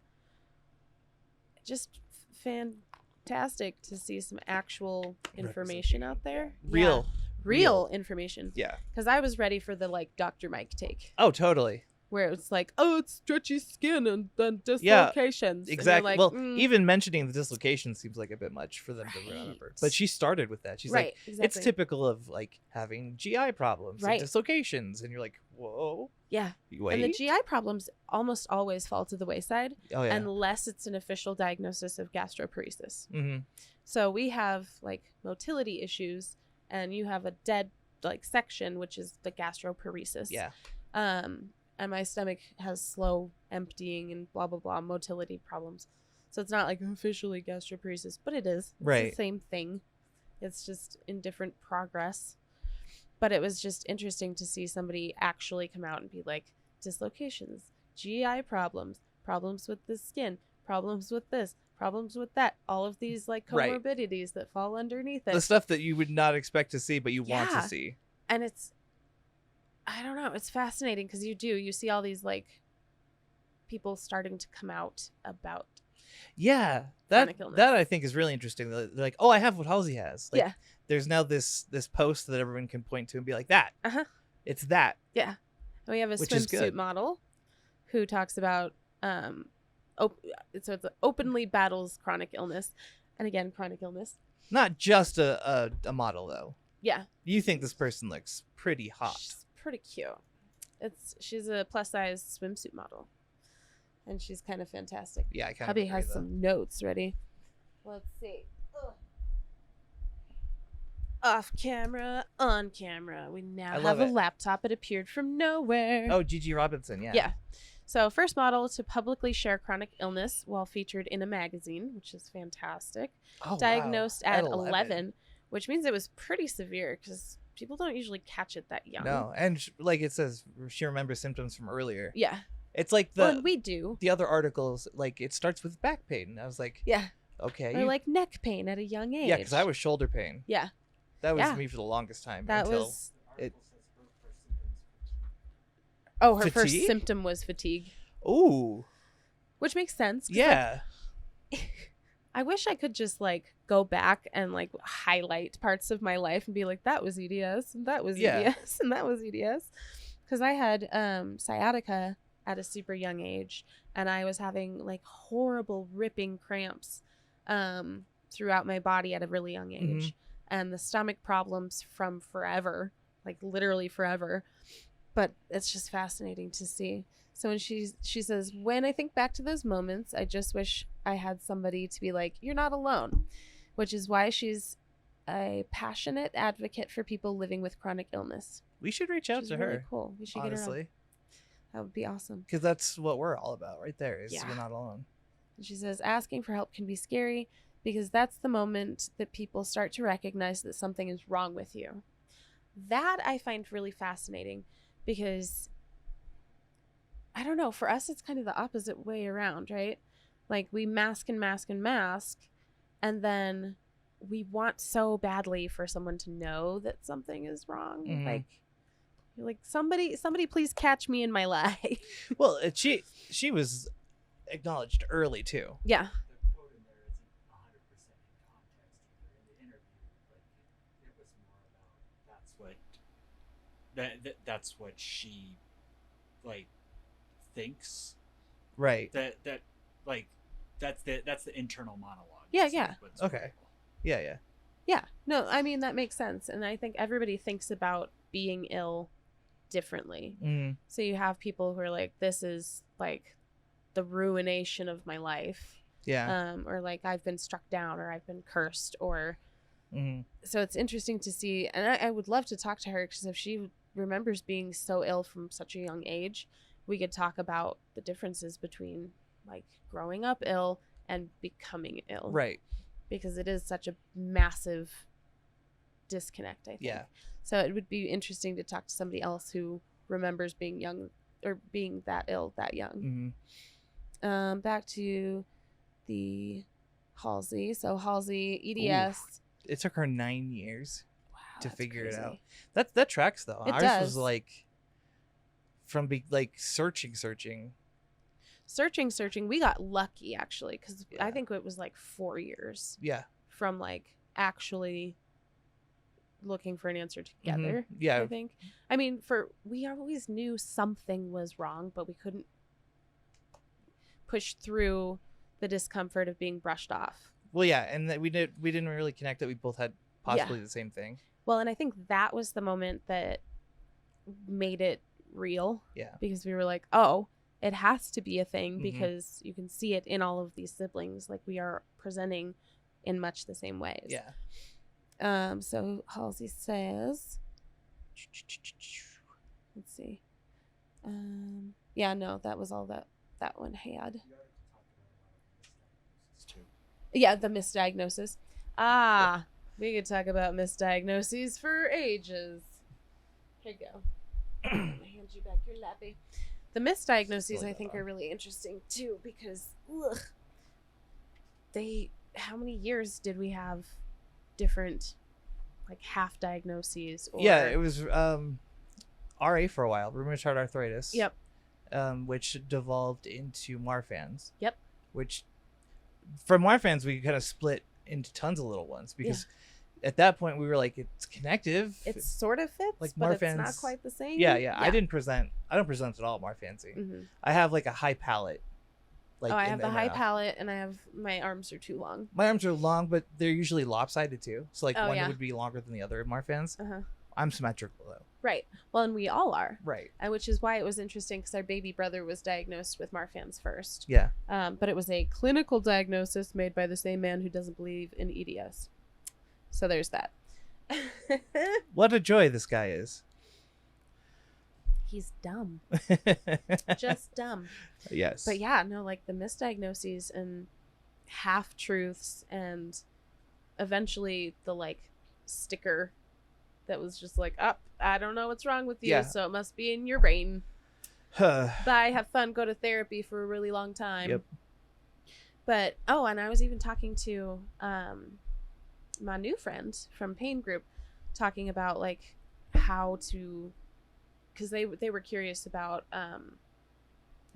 Just fantastic to see some actual information out there. real. Yeah. Real information. Yeah. Because I was ready for the like Dr. Mike take, Oh, totally. where it's like, oh, it's stretchy skin and then dislocations. And Exactly. you're like, Well, even mentioning the dislocation seems like a bit much for them to Right. remember. But she started with that. She's right, like, exactly. it's typical of like having GI problems Right. and dislocations. And you're like, whoa. Yeah. Wait. And the GI problems almost always fall to the wayside Oh, yeah. unless it's an official diagnosis of gastroparesis. Mm-hmm. So we have like motility issues, and you have a dead like section, which is the gastroparesis. Yeah. And my stomach has slow emptying and blah blah blah motility problems. So it's not like officially gastroparesis, but it is. It's Right. the same thing. It's just in different progress. But it was just interesting to see somebody actually come out and be like, dislocations, GI problems, problems with the skin, problems with this, problems with that, all of these like Right. comorbidities that fall underneath it. The stuff that you would not expect to see, but you want Yeah. to see. And it's, I don't know, it's fascinating because you see all these like people starting to come out about. Yeah, Chronic illness. that I think is really interesting. They're like, oh, I have what Halsey has. Like, Yeah. There's now this post that everyone can point to and be like, that. Uh-huh. It's that. Yeah. And we have a Which is swimsuit good. model who talks about, so it's openly battles chronic illness. And again, chronic illness. Not just a model though. Yeah. You think this person looks pretty hot. She's pretty cute. She's a plus size swimsuit model. and she's kind of fantastic. Yeah, I kind Hubby of has some notes ready. Let's see. Ugh. Off camera, on camera. We now have a laptop. It appeared from nowhere. Oh, Gigi Robinson, yeah. Yeah. So, first model to publicly share chronic illness while featured in a magazine, which is fantastic. Oh, Diagnosed wow. at 11, which means it was pretty severe because people don't usually catch it that young. No, and like it says, she remembers symptoms from earlier. Yeah. It's like we do. The other articles, like it starts with back pain. I was like, yeah. Okay. Or like neck pain at a young age. Yeah, because I was shoulder pain. Yeah. That was me for the longest time. That until was... it. Oh, her first symptom was fatigue. Ooh. Which makes sense. Yeah. Like, I wish I could just like go back and like highlight parts of my life and be like, that was EDS and that was EDS and that was EDS. Because I had sciatica at a super young age, and I was having like horrible ripping cramps throughout my body at a really young age, and the stomach problems from forever, like literally forever. But it's just fascinating to see. So when she says, when I think back to those moments, I just wish I had somebody to be like, you're not alone, which is why she's a passionate advocate for people living with chronic illness. We should reach out to really her. Cool. We should get her on. That would be awesome. Because that's what we're all about right there, is you're not alone. And she says, asking for help can be scary because that's the moment that people start to recognize that something is wrong with you. That I find really fascinating because, I don't know, for us it's kind of the opposite way around, right? Like we mask and mask and mask, and then we want so badly for someone to know that something is wrong. Like, you're like, somebody please catch me in my lie. Well, she was acknowledged early too. Yeah. The quote in there isn't 100% in context either. In the interview, like it was more about that's what she like thinks. Right. That like that's the internal monologue. Yeah, yeah. Okay. Yeah. Yeah. No, I mean that makes sense, and I think everybody thinks about being ill differently. So you have people who are like, this is like the ruination of my life. Yeah. Or like I've been struck down, or I've been cursed, or so it's interesting to see, and I would love to talk to her, because if she remembers being so ill from such a young age, we could talk about the differences between like growing up ill and becoming ill. Right. Because it is such a massive disconnect, I think. Yeah. So it would be interesting to talk to somebody else who remembers being young, or being that ill that young. Back to the Halsey. So Halsey, EDS. Ooh. It took her 9 years to figure crazy. it out. That tracks though. It Ours does. was like from searching. We got lucky actually, because I think it was like 4 years. Yeah. From like actually looking for an answer together. Yeah. I think. I mean, we always knew something was wrong, but we couldn't push through the discomfort of being brushed off. Well, yeah, and that we didn't really connect that we both had possibly the same thing. Well, and I think that was the moment that made it real. Yeah. Because we were like, oh, it has to be a thing, because you can see it in all of these siblings. Like, we are presenting in much the same ways. Yeah. So Halsey says, let's see. Yeah, no, that was all that one had. Yeah, the misdiagnosis. We could talk about misdiagnoses for ages. Here you go. I'm gonna hand you back your lappy. The misdiagnoses, I think, are really interesting too, because how many years did we have different like half diagnoses? Or... Yeah, it was RA for a while, rheumatoid arthritis. Yep. Which devolved into Marfan's. Yep. Which from Marfan's we kind of split into tons of little ones, because at that point we were like, it's connective. It sort of fits, like but Marfan's, it's not quite the same. Yeah. I don't present at all Marfancy. I have like a high palate. Like, I have the high palate, and I have my arms are too long. My arms are long, but they're usually lopsided too. So like one yeah. would be longer than the other in Marfan's. I'm symmetrical though. Right. Well, and we all are. Right. And which is why it was interesting, because our baby brother was diagnosed with Marfan's first. Yeah. But it was a clinical diagnosis made by the same man who doesn't believe in EDS. So there's that. What a joy this guy is. He's dumb. Just dumb. Yes. But yeah, no, like the misdiagnoses and half-truths and eventually the like sticker that was just like, I don't know what's wrong with you, Yeah. so it must be in your brain. Bye, have fun, go to therapy for a really long time. Yep. But, and I was even talking to my new friend from Pain Group, talking about like how to, because they were curious about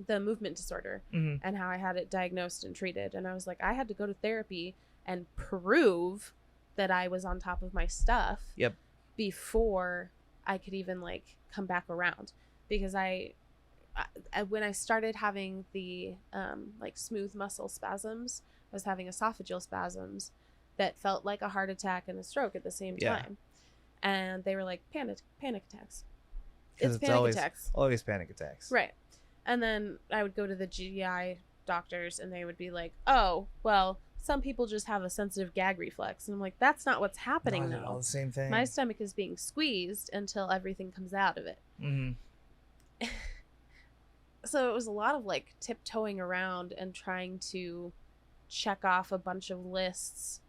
the movement disorder and how I had it diagnosed and treated. And I was like, I had to go to therapy and prove that I was on top of my stuff before I could even like come back around, because I when I started having the like smooth muscle spasms, I was having esophageal spasms that felt like a heart attack and a stroke at the same time. And they were like, panic attacks. It's panic attacks. Always panic attacks. Right. And then I would go to the GI doctors and they would be like, oh, well, some people just have a sensitive gag reflex. And I'm like, that's not what's happening Not at all now. the same thing. My stomach is being squeezed until everything comes out of it. So it was a lot of like tiptoeing around and trying to check off a bunch of lists,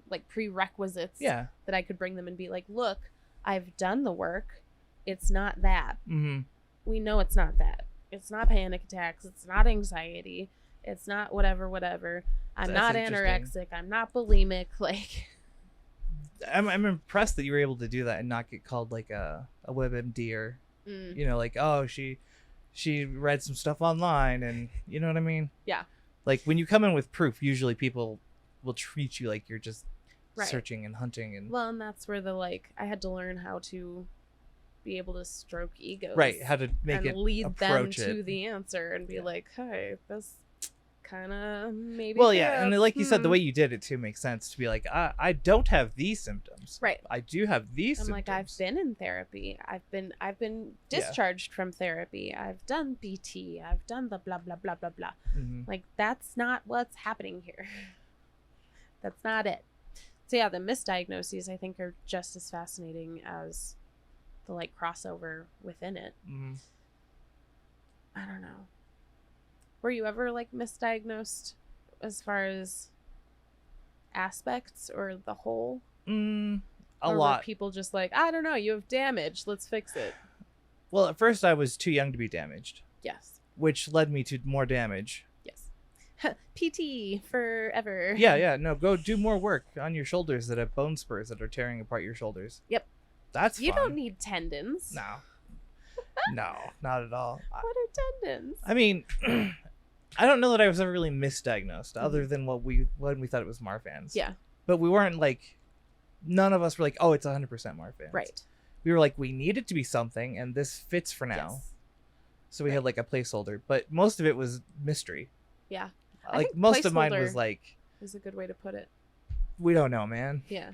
like prerequisites that I could bring them and be like, look, I've done the work. It's not that. We know it's not that. It's not panic attacks. It's not anxiety. It's not whatever. I'm not anorexic. I'm not bulimic. Like, I'm impressed that you were able to do that and not get called like a WebMD or, you know, like, oh, she read some stuff online, and you know what I mean? Yeah. Like when you come in with proof, usually people will treat you like you're just searching and hunting. And well, and that's where the like I had to learn how to be able to stroke egos. Right. How to make it lead them to to the answer and be like, hey, this kind of maybe. Well, yeah, and like you said, the way you did it too makes sense to be like, I don't have these symptoms. Right. I do have these symptoms. Like, I've been in therapy. I've been discharged from therapy. I've done PT. I've done the blah blah blah blah blah. Like, that's not what's happening here. That's not it. So yeah, the misdiagnoses I think are just as fascinating as the like crossover within it. I don't know. Were you ever like misdiagnosed as far as aspects or the whole? A or lot. Were people just like, I don't know, you have damage, let's fix it? Well, at first I was too young to be damaged. Yes. Which led me to more damage. Yes. PT forever. Yeah. No, go do more work on your shoulders that have bone spurs that are tearing apart your shoulders. Yep. That's You fun. don't need tendons. No. No, not at all. What are tendons? I mean, I don't know that I was ever really misdiagnosed, other than when we thought it was Marfan's. Yeah. But we weren't like, none of us were like, oh, it's 100% Marfan's. Right. We were like, we need it to be something, and this fits for now. Yes. So we had like a placeholder, but most of it was mystery. Yeah. Like most of mine was like, is a good way to put it. We don't know, man. Yeah.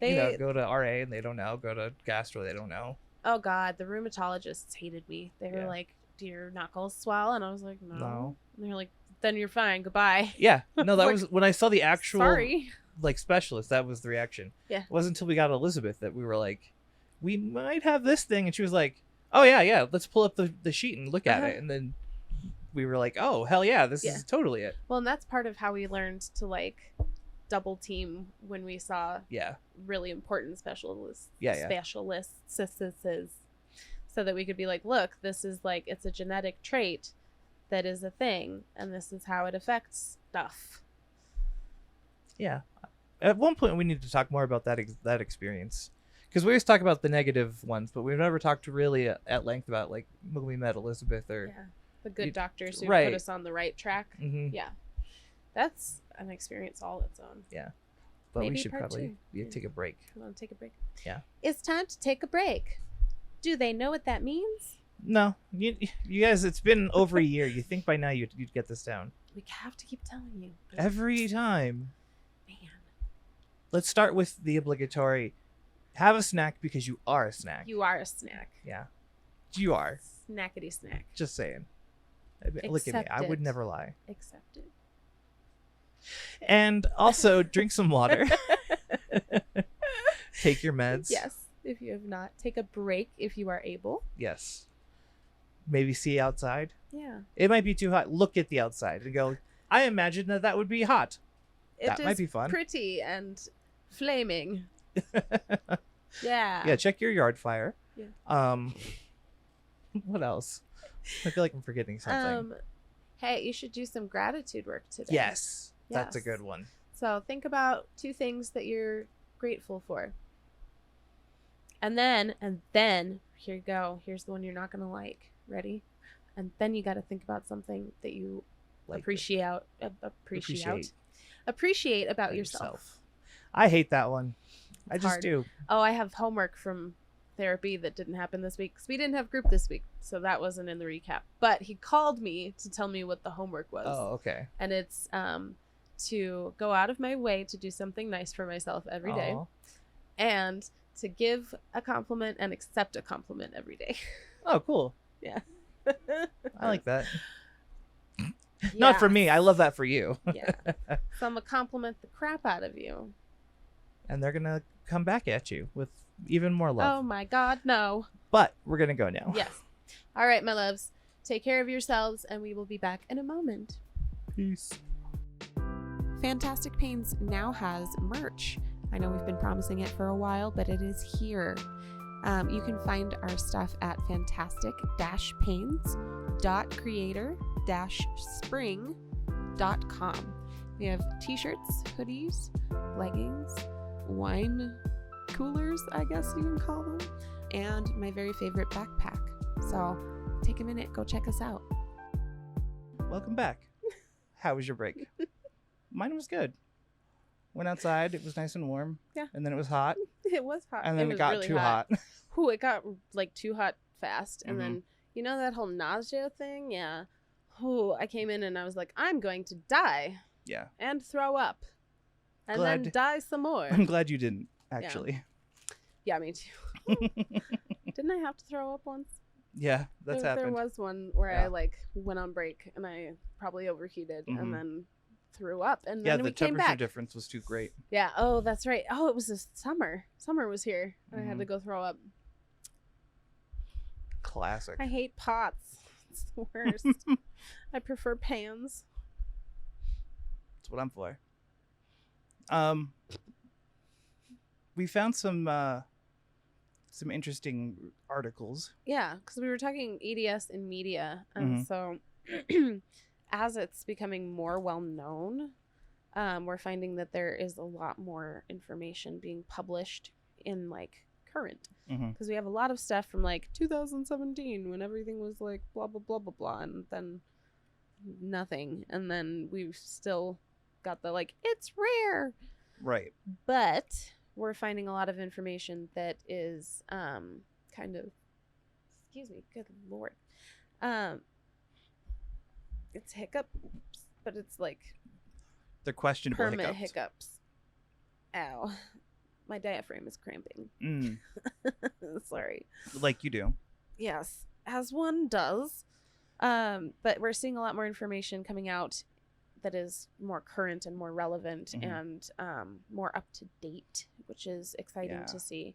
Go to RA and they don't know. Go to gastro, they don't know. Oh God, the rheumatologists hated me. They were like, "Do your knuckles swell?" And I was like, "No." And they're like, "Then you're fine. Goodbye." Yeah. No, that was when I saw the actual like specialist. That was the reaction. Yeah. It wasn't until we got Elizabeth that we were like, we might have this thing, and she was like, "Oh yeah. Let's pull up the sheet and look at it." And then we were like, "Oh hell yeah, this is totally it." Well, and that's part of how we learned to like double team when we saw really important specialists so that we could be like, look, this is like, it's a genetic trait that is a thing, and this is how it affects stuff. Yeah. At one point we need to talk more about that experience, because we always talk about the negative ones, but we've never talked really at length about like when we met Elizabeth or the good doctors who put us on the right track. Yeah, that's an experience all its own. Yeah, but maybe we should probably take a break. You want to take a break? Yeah, it's time to take a break. Do they know what that means? No, you guys, it's been over a year. You think by now you'd get this down. We have to keep telling you every time. Man, let's start with the obligatory. Have a snack because you are a snack. You are a snack. Yeah. You are. Snackety snack. Just saying. Look at me. Accept I would it. never lie. Accepted. And also drink some water. Take your meds. Yes, if you have not. Take a break if you are able. Yes. Maybe see outside. Yeah. It might be too hot. Look at the outside and go, I imagine that would be hot. That might be fun. Pretty and flaming. Yeah. Yeah, check your yard fire. Yeah. What else? I feel like I'm forgetting something. Hey, you should do some gratitude work today. Yes. That's a Yes. good one. So think about 2 things that you're grateful for. And then, here you go. Here's the one you're not going to like. Ready? And then you got to think about something that you Like appreciate about yourself. I hate that one. I It's just hard. do. Oh, I have homework from therapy that didn't happen this week because we didn't have group this week, so that wasn't in the recap. But he called me to tell me what the homework was. Oh, okay. And it's to go out of my way to do something nice for myself every day, Aw. and to give a compliment and accept a compliment every day. Oh, cool. Yeah. I like that. Not for me. I love that for you. Yeah. So I'm gonna compliment the crap out of you. And they're going to come back at you with even more Oh love. my God, no. But we're going to go now. Yes. All right, my loves. Take care of yourselves, and we will be back in a moment. Peace. Fantastic Pains now has merch. I know we've been promising it for a while, but it is here. You can find our stuff at fantastic-pains.creator-spring.com. We have t-shirts, hoodies, leggings, wine coolers, I guess you can call them, and my very favorite backpack. So take a minute, go check us out. Welcome back. How was your break? Mine was good. Went outside. It was nice and warm. Yeah. And then it was hot. It was hot. And then it was got really too hot. Ooh, it got like too hot fast. And Mhm. then, you know that whole nausea thing? Yeah. Ooh, I came in and I was like, I'm going to die Yeah. and throw up. And Glad- then die some more. I'm glad you didn't, actually. Yeah, me too. Didn't I have to throw up once? Yeah, that's there happened. was one where Yeah. I like went on break and I probably overheated Mhm. and then threw up. And Yeah, then the we came temperature back. difference was too great. Yeah. Oh, that's right. Oh, it was this summer. Summer was here. And I had Mhm. to go throw up. Classic. I hate pots. It's the worst. I prefer pans. That's what I'm for. We found some interesting articles. Yeah, because we were talking EDS in media. Mhm. And so as it's becoming more well known, we're finding that there is a lot more information being published in like current. Mhm. Because we have a lot of stuff from like 2017 when everything was like blah, blah, blah, blah, blah. And then nothing. And then we've still got the like, it's rare. Right. But we're finding a lot of information that is kind of, excuse me, good Lord. It's hiccups, but it's like They're questionable permanent hiccups. Ow. My diaphragm is cramping. Mm, Sorry. like you do. Yes, as one does. But we're seeing a lot more information coming out that is more current and more relevant Mhm. and more up to date, which is exciting Yeah. to see.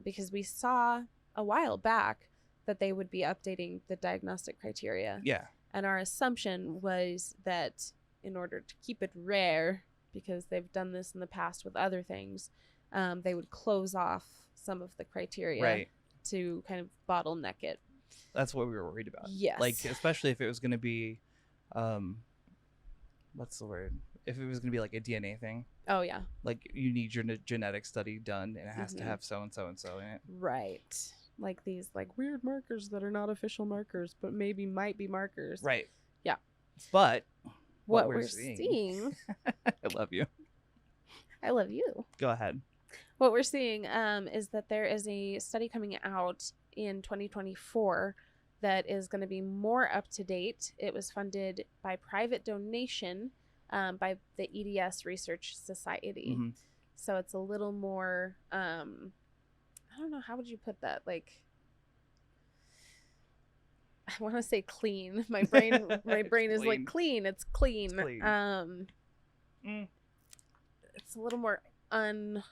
Because we saw a while back that they would be updating the diagnostic criteria. Yeah. And our assumption was that in order to keep it rare, because they've done this in the past with other things, they would close off some of the criteria Right. to kind of bottleneck it. That's what we were worried about. Yes. Like, especially if it was going to be, what's the word? If it was going to be like a DNA thing, Oh, yeah. like you need your genetic study done and it has to Mhm. have so and so and so in it. Right. Like these like weird markers that are not official markers, but maybe might be markers. Right. Yeah. But What we're seeing I love you. I love you. Go ahead. What we're seeing is that there is a study coming out in 2024 that is going to be more up to date. It was funded by private donation by the EDS Research Society. Mhm. So it's a little more I don't know, how would you put that? Like, I want to say clean. My brain is like clean. It's clean. It's clean. It's a little more unrestricted.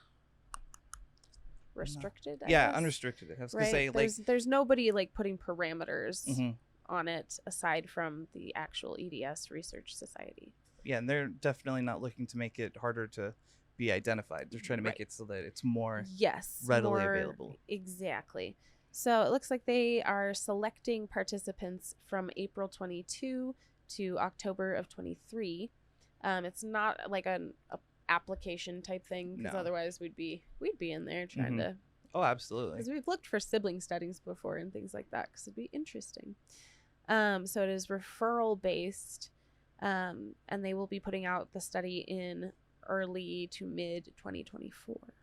I Yeah, guess. unrestricted. I was Right? gonna say There's nobody like putting parameters Mhm. on it aside from the actual EDS Research Society. Yeah, and they're definitely not looking to make it harder to be identified. They're trying to make it so that it's more readily available. Exactly. So it looks like they are selecting participants from April 22 to October of 23. It's not like an application type thing, because No. otherwise we'd be in there trying to. Oh, absolutely. Because we've looked for sibling studies before and things like that, because it'd be interesting. So it is referral based, and they will be putting out the study in early to mid 2024.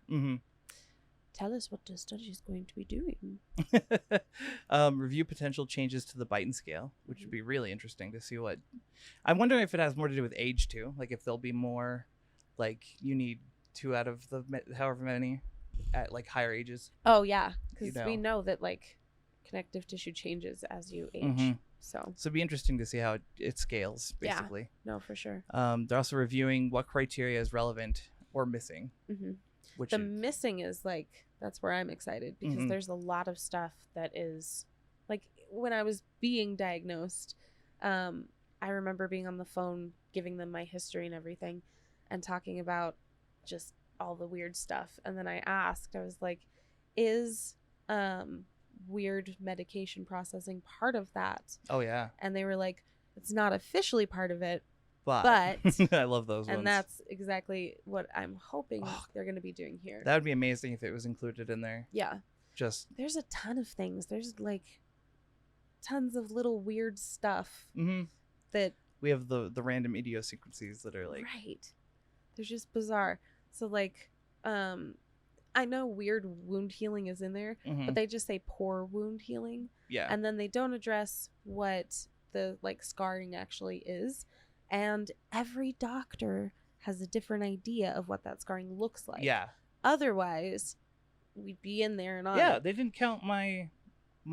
Tell us what the study is going to be doing. Review potential changes to the Beighton scale, which would be really interesting to see what. I'm wondering if it has more to do with age too. Like if there'll be more, like you need 2 out of the however many at like higher ages. Oh yeah, because we know that like connective tissue changes as you age. So it'd be interesting to see how it scales, basically. Yeah, no, for sure. They're also reviewing what criteria is relevant or missing. Which the missing is like, that's where I'm excited, because there's a lot of stuff that is like, when I was being diagnosed, I remember being on the phone giving them my history and everything and talking about just all the weird stuff. And then I asked, I was like, is weird medication processing part of that? Oh yeah. And they were like, it's not officially part of it, but I love those ones. And that's exactly what I'm hoping they're going to be doing here. That would be amazing if it was included in there. Yeah. There's a ton of things. There's like tons of little weird stuff that we have the random idiosyncrasies that are like right. They're just bizarre. So like, I know weird wound healing is in there, but they just say poor wound healing. Yeah. And then they don't address what the like scarring actually is. And every doctor has a different idea of what that scarring looks like. Yeah. Otherwise, we'd be in there and on. Yeah, they didn't count mine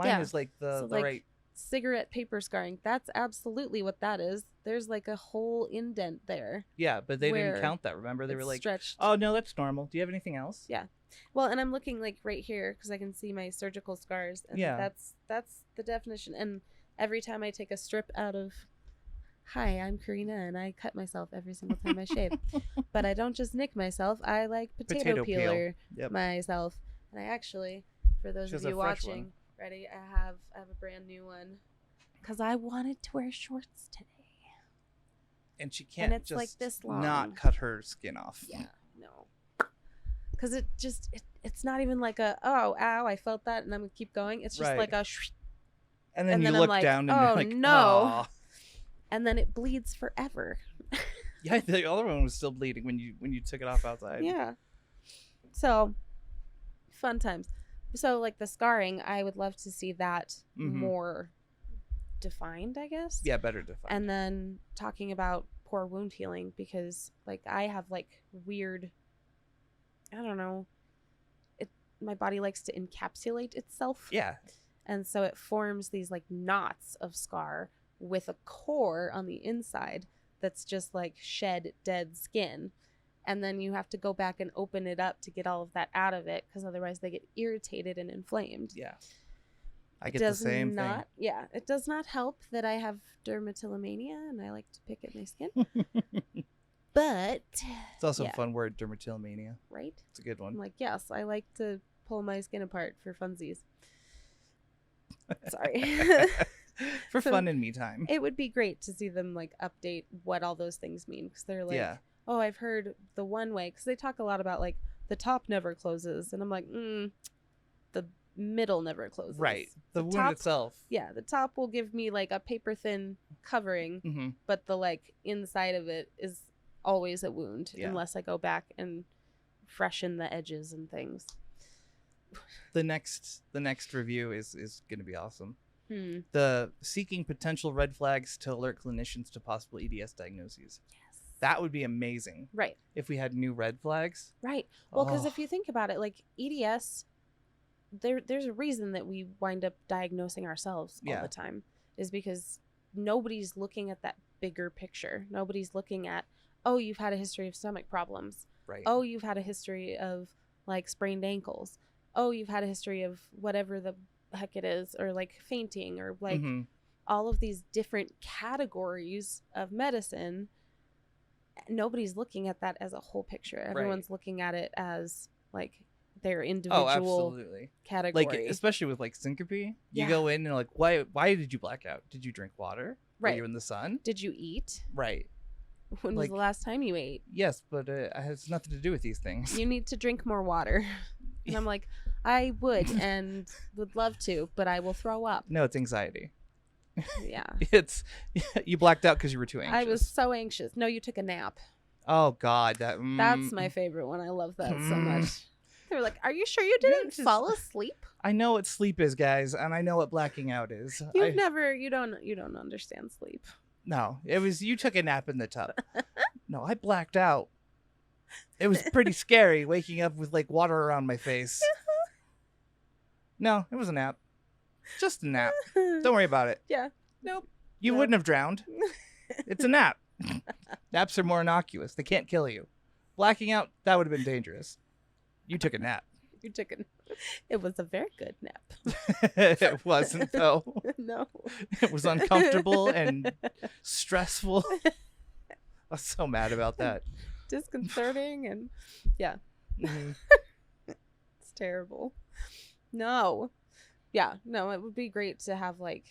is like the like, right cigarette paper scarring. That's absolutely what that is. There's like a whole indent there. Yeah, but they didn't count that. Remember, they were like stretched. Oh no, that's normal. Do you have anything else? Yeah. Well, and I'm looking like right here because I can see my surgical scars. And that's the definition. And every time I take a strip out of, hi, I'm Karina, and I cut myself every single time I shave. But I don't just nick myself. I like potato peeler myself. And I actually, for those of you watching, ready, I have a brand new one because I wanted to wear shorts today. And she can't it's just like this long. Not cut her skin off. Yeah, no. Because it's not even like a, oh, ow, I felt that, and I'm going to keep going. It's just like a and then you look down and you're like, no. Aw. And then it bleeds forever. Yeah, the other one was still bleeding when you took it off outside. Yeah. So, fun times. So, like the scarring, I would love to see that more defined, I guess. Yeah, better defined. And then talking about poor wound healing, because like I have like weird, I don't know, my body likes to encapsulate itself. Yeah. And so it forms these like knots of scar with a core on the inside that's just like shed dead skin. And then you have to go back and open it up to get all of that out of it, because otherwise they get irritated and inflamed. Yeah. I get the same thing. Yeah. It does not help that I have dermatillomania and I like to pick at my skin. But it's also a fun word, dermatillomania. Right? It's a good one. I'm like, yes, I like to pull my skin apart for funsies. Sorry. For fun and me time. It would be great to see them like update what all those things mean, because they're like, oh, I've heard the one way, because they talk a lot about like the top never closes, and I'm like, the middle never closes. Right. The wound top, itself. Yeah, the top will give me like a paper thin covering, but the like inside of it is always a wound unless I go back and freshen the edges and things. The next review is going to be awesome. The seeking potential red flags to alert clinicians to possible EDS diagnoses. Yes. That would be amazing. Right. If we had new red flags. Right. Well, because if you think about it, like EDS there's a reason that we wind up diagnosing ourselves all the time, is because nobody's looking at that bigger picture. Nobody's looking at, oh, you've had a history of stomach problems. Right. Oh, you've had a history of like sprained ankles. Oh, you've had a history of whatever the heck it is, or like fainting, or like all of these different categories of medicine. Nobody's looking at that as a whole picture. Everyone's looking at it as like their individual category. Like, especially with like syncope, you go in and like, why did you black out? Did you drink water? Right. Were you in the sun? Did you eat? Right. When was the last time you ate? Yes, but it has nothing to do with these things. You need to drink more water. And I'm like, I would and would love to, but I will throw up. No, it's anxiety. Yeah. It's you blacked out because you were too anxious. I was so anxious. No, you took a nap. Oh God, that's my favorite one. I love that so much. They were like, "Are you sure you didn't fall asleep?" I know what sleep is, guys, and I know what blacking out is. You don't understand sleep. No, it was you took a nap in the tub. No, I blacked out. It was pretty scary waking up with like water around my face. No, it was a nap. Just a nap. Don't worry about it. Yeah. Nope. You wouldn't have drowned. It's a nap. Naps are more innocuous. They can't kill you. Blacking out, that would have been dangerous. You took a nap. It was a very good nap. It wasn't, though. No. It was uncomfortable and stressful. I was so mad about that. Disconcerting and yeah. Mm-hmm. It's terrible. No. Yeah, no, it would be great to have like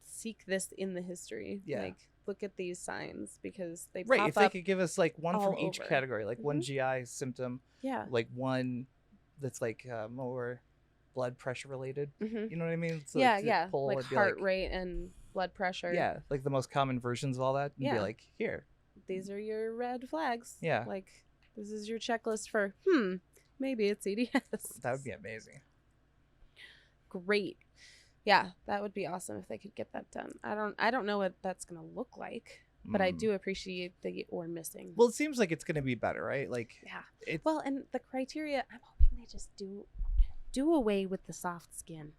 seek this in the history. Yeah. Like look at these signs because they right. pop If they up could give us like one from each over. category, like one GI symptom, like one that's like more blood pressure related. You know what I mean? So yeah. Like heart rate and blood pressure. Yeah, like the most common versions of all that. And be like, here. These are your red flags. Yeah. Like this is your checklist for maybe it's EDS. That would be amazing. Great. Yeah, that would be awesome if they could get that done. I don't know what that's gonna look like, but I do appreciate the or missing. Well, it seems like it's gonna be better, right? Like well, and the criteria, I'm hoping they just do away with the soft skin.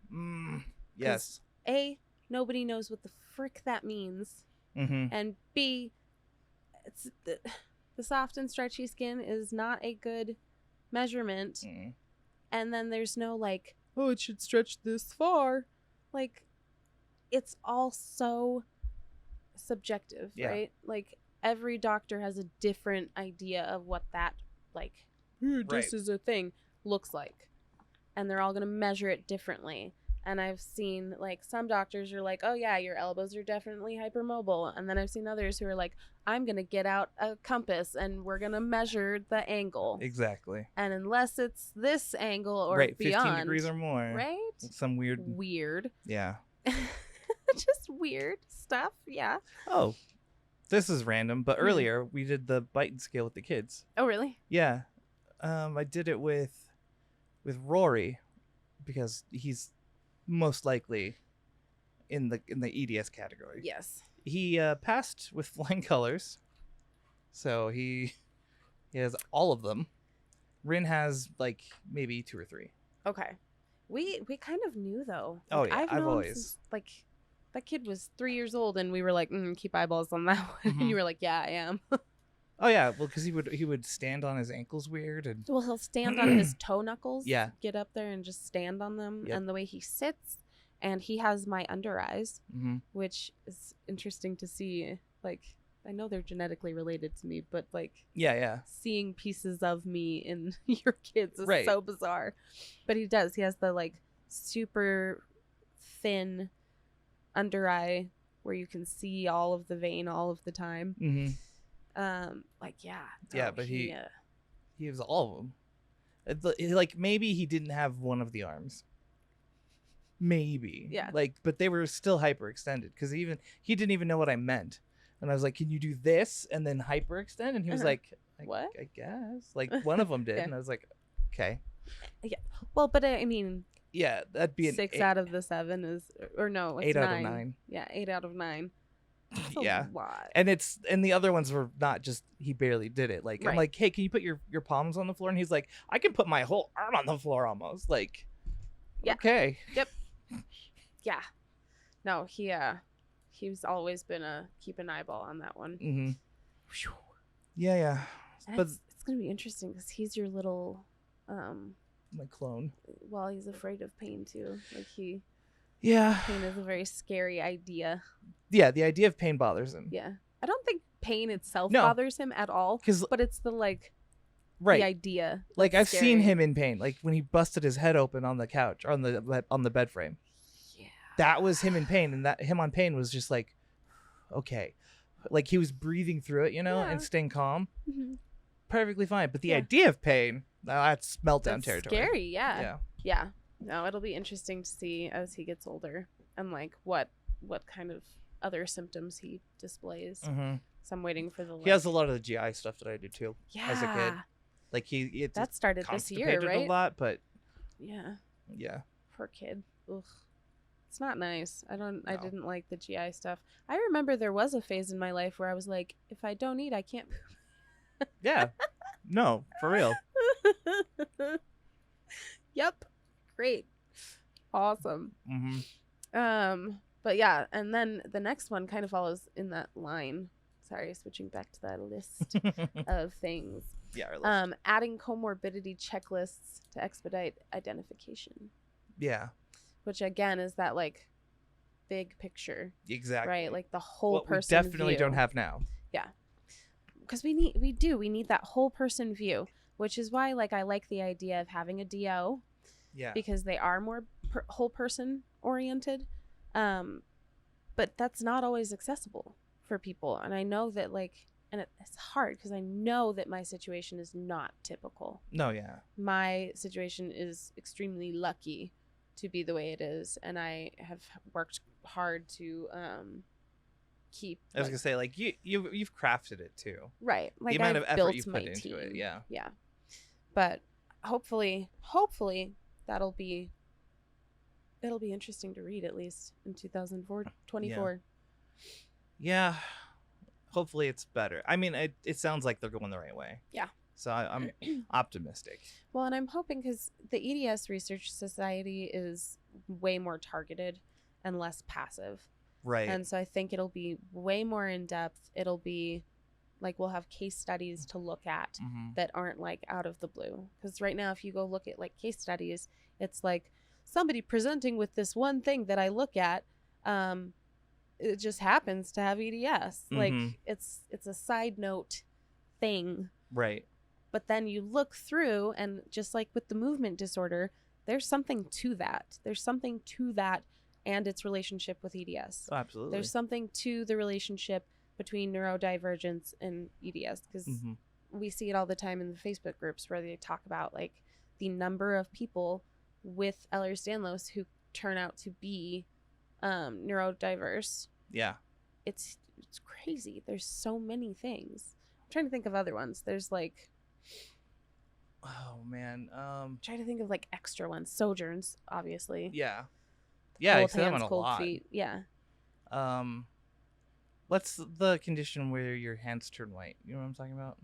Yes. A, nobody knows what the frick that means, and B, it's the soft and stretchy skin is not a good measurement. And then there's no like, oh, it should stretch this far. Like, it's all so subjective, right? Like, every doctor has a different idea of what that, like, this is a thing, looks like. And they're all going to measure it differently. And I've seen, like, some doctors are like, oh, yeah, your elbows are definitely hypermobile. And then I've seen others who are like, I'm going to get out a compass and we're going to measure the angle. Exactly. And unless it's this angle or beyond. 15 degrees or more. Right? Some weird. Yeah. Just weird stuff. Yeah. Oh, this is random. But earlier we did the Beighton scale with the kids. Oh, really? Yeah. I did it with Rory because he's most likely in the EDS category. Yes. He passed with flying colors, so he has all of them. Rin has like maybe 2 or 3. Okay. We kind of knew though. Like, oh yeah, I've always since, like that kid was 3 years old, and we were like, keep eyeballs on that one. And you were like, yeah, I am. Oh yeah, well, because he would stand on his ankles weird, and well, he'll stand on his toe knuckles. Yeah, get up there and just stand on them, and the way he sits, and he has my under eyes, which is interesting to see. Like, I know they're genetically related to me, but like, yeah, seeing pieces of me in your kids is so bizarre. But he does. He has the like super thin under eye where you can see all of the vein all of the time. Like, but he has all of them. Like, maybe he didn't have one of the arms. Maybe. Yeah. Like, but they were still hyperextended because he didn't even know what I meant. And I was like, can you do this and then hyperextend? And he was like, what? I guess. Like, one of them did. And I was like, okay. Yeah. Well, but I mean, yeah, that'd be 6 out of the 7 is, or no, it's 8 out of 9. Yeah, 8 out of 9. That's a lot. And the other ones were not just he barely did it. Like, I'm like, hey, can you put your palms on the floor? And he's like, I can put my whole arm on the floor almost. Like, Yeah. Okay. Yep. Yeah. No, he's always been a keep an eyeball on that one. Mm-hmm. Yeah. And But it's gonna be interesting because he's your little my clone. well, he's afraid of pain too. Like pain is a very scary idea. Yeah, the idea of pain bothers him. Yeah. I don't think pain itself No. bothers him at all. But it's the right. the idea. Like I've scary. seen him in pain. Like when he busted his head open on the couch or on the bed frame. Yeah. That was him in pain, and that him on pain was just like, okay, like he was breathing through it, and staying calm. Mm-hmm. Perfectly fine. But the idea of pain, that's meltdown territory. Scary, yeah. No, it'll be interesting to see as he gets older and like what kind of other symptoms he displays. Mm-hmm. So I'm waiting for the. He has a lot of the GI stuff that I did too. Yeah. As a kid, like that started this year, right? A lot, but yeah. Poor kid. Ugh. It's not nice. I didn't like the GI stuff. I remember there was a phase in my life where I was like, if I don't eat, I can't poop. Yeah. No, for real. Yep. Great. Awesome. Mm-hmm. But yeah, and then the next one kind of follows in that line. Sorry, switching back to that list of things. Yeah, our list. Adding comorbidity checklists to expedite identification. Yeah. Which again is that like big picture. Exactly. Right? Like the whole person we definitely view. Don't have now. Yeah. Because we need that whole person view, which is why I like the idea of having a DO. Yeah. Because they are more whole person oriented. But that's not always accessible for people. And I know that it's hard because I know that my situation is not typical. No, yeah. My situation is extremely lucky to be the way it is. And I have worked hard to keep. I was going to say, you've crafted it too. Right. The amount of effort you've put into it. Yeah. Yeah. But hopefully it'll be interesting to read at least in 2024. Yeah. Hopefully it's better. I mean, it sounds like they're going the right way. Yeah. So I'm optimistic. Well, and I'm hoping because the EDS Research Society is way more targeted and less passive. Right. And so I think it'll be way more in depth. It'll be we'll have case studies to look at that aren't out of the blue. Because right now, if you go look at case studies, it's somebody presenting with this one thing that I look at, it just happens to have EDS. It's a side note thing. Right. But then you look through, and just like with the movement disorder, there's something to that. There's something to that and its relationship with EDS. Oh, absolutely. There's something to the relationship between neurodivergence and EDS, because we see it all the time in the Facebook groups where they talk about the number of people with Ehlers-Danlos who turn out to be neurodiverse. Yeah. It's crazy. There's so many things. I'm trying to think of other ones. There's oh man. Trying to think of extra ones. Sojourns, obviously. Yeah. Yeah, cold I hands, a cold lot. feet. Yeah. What's the condition where your hands turn white? You know what I'm talking about?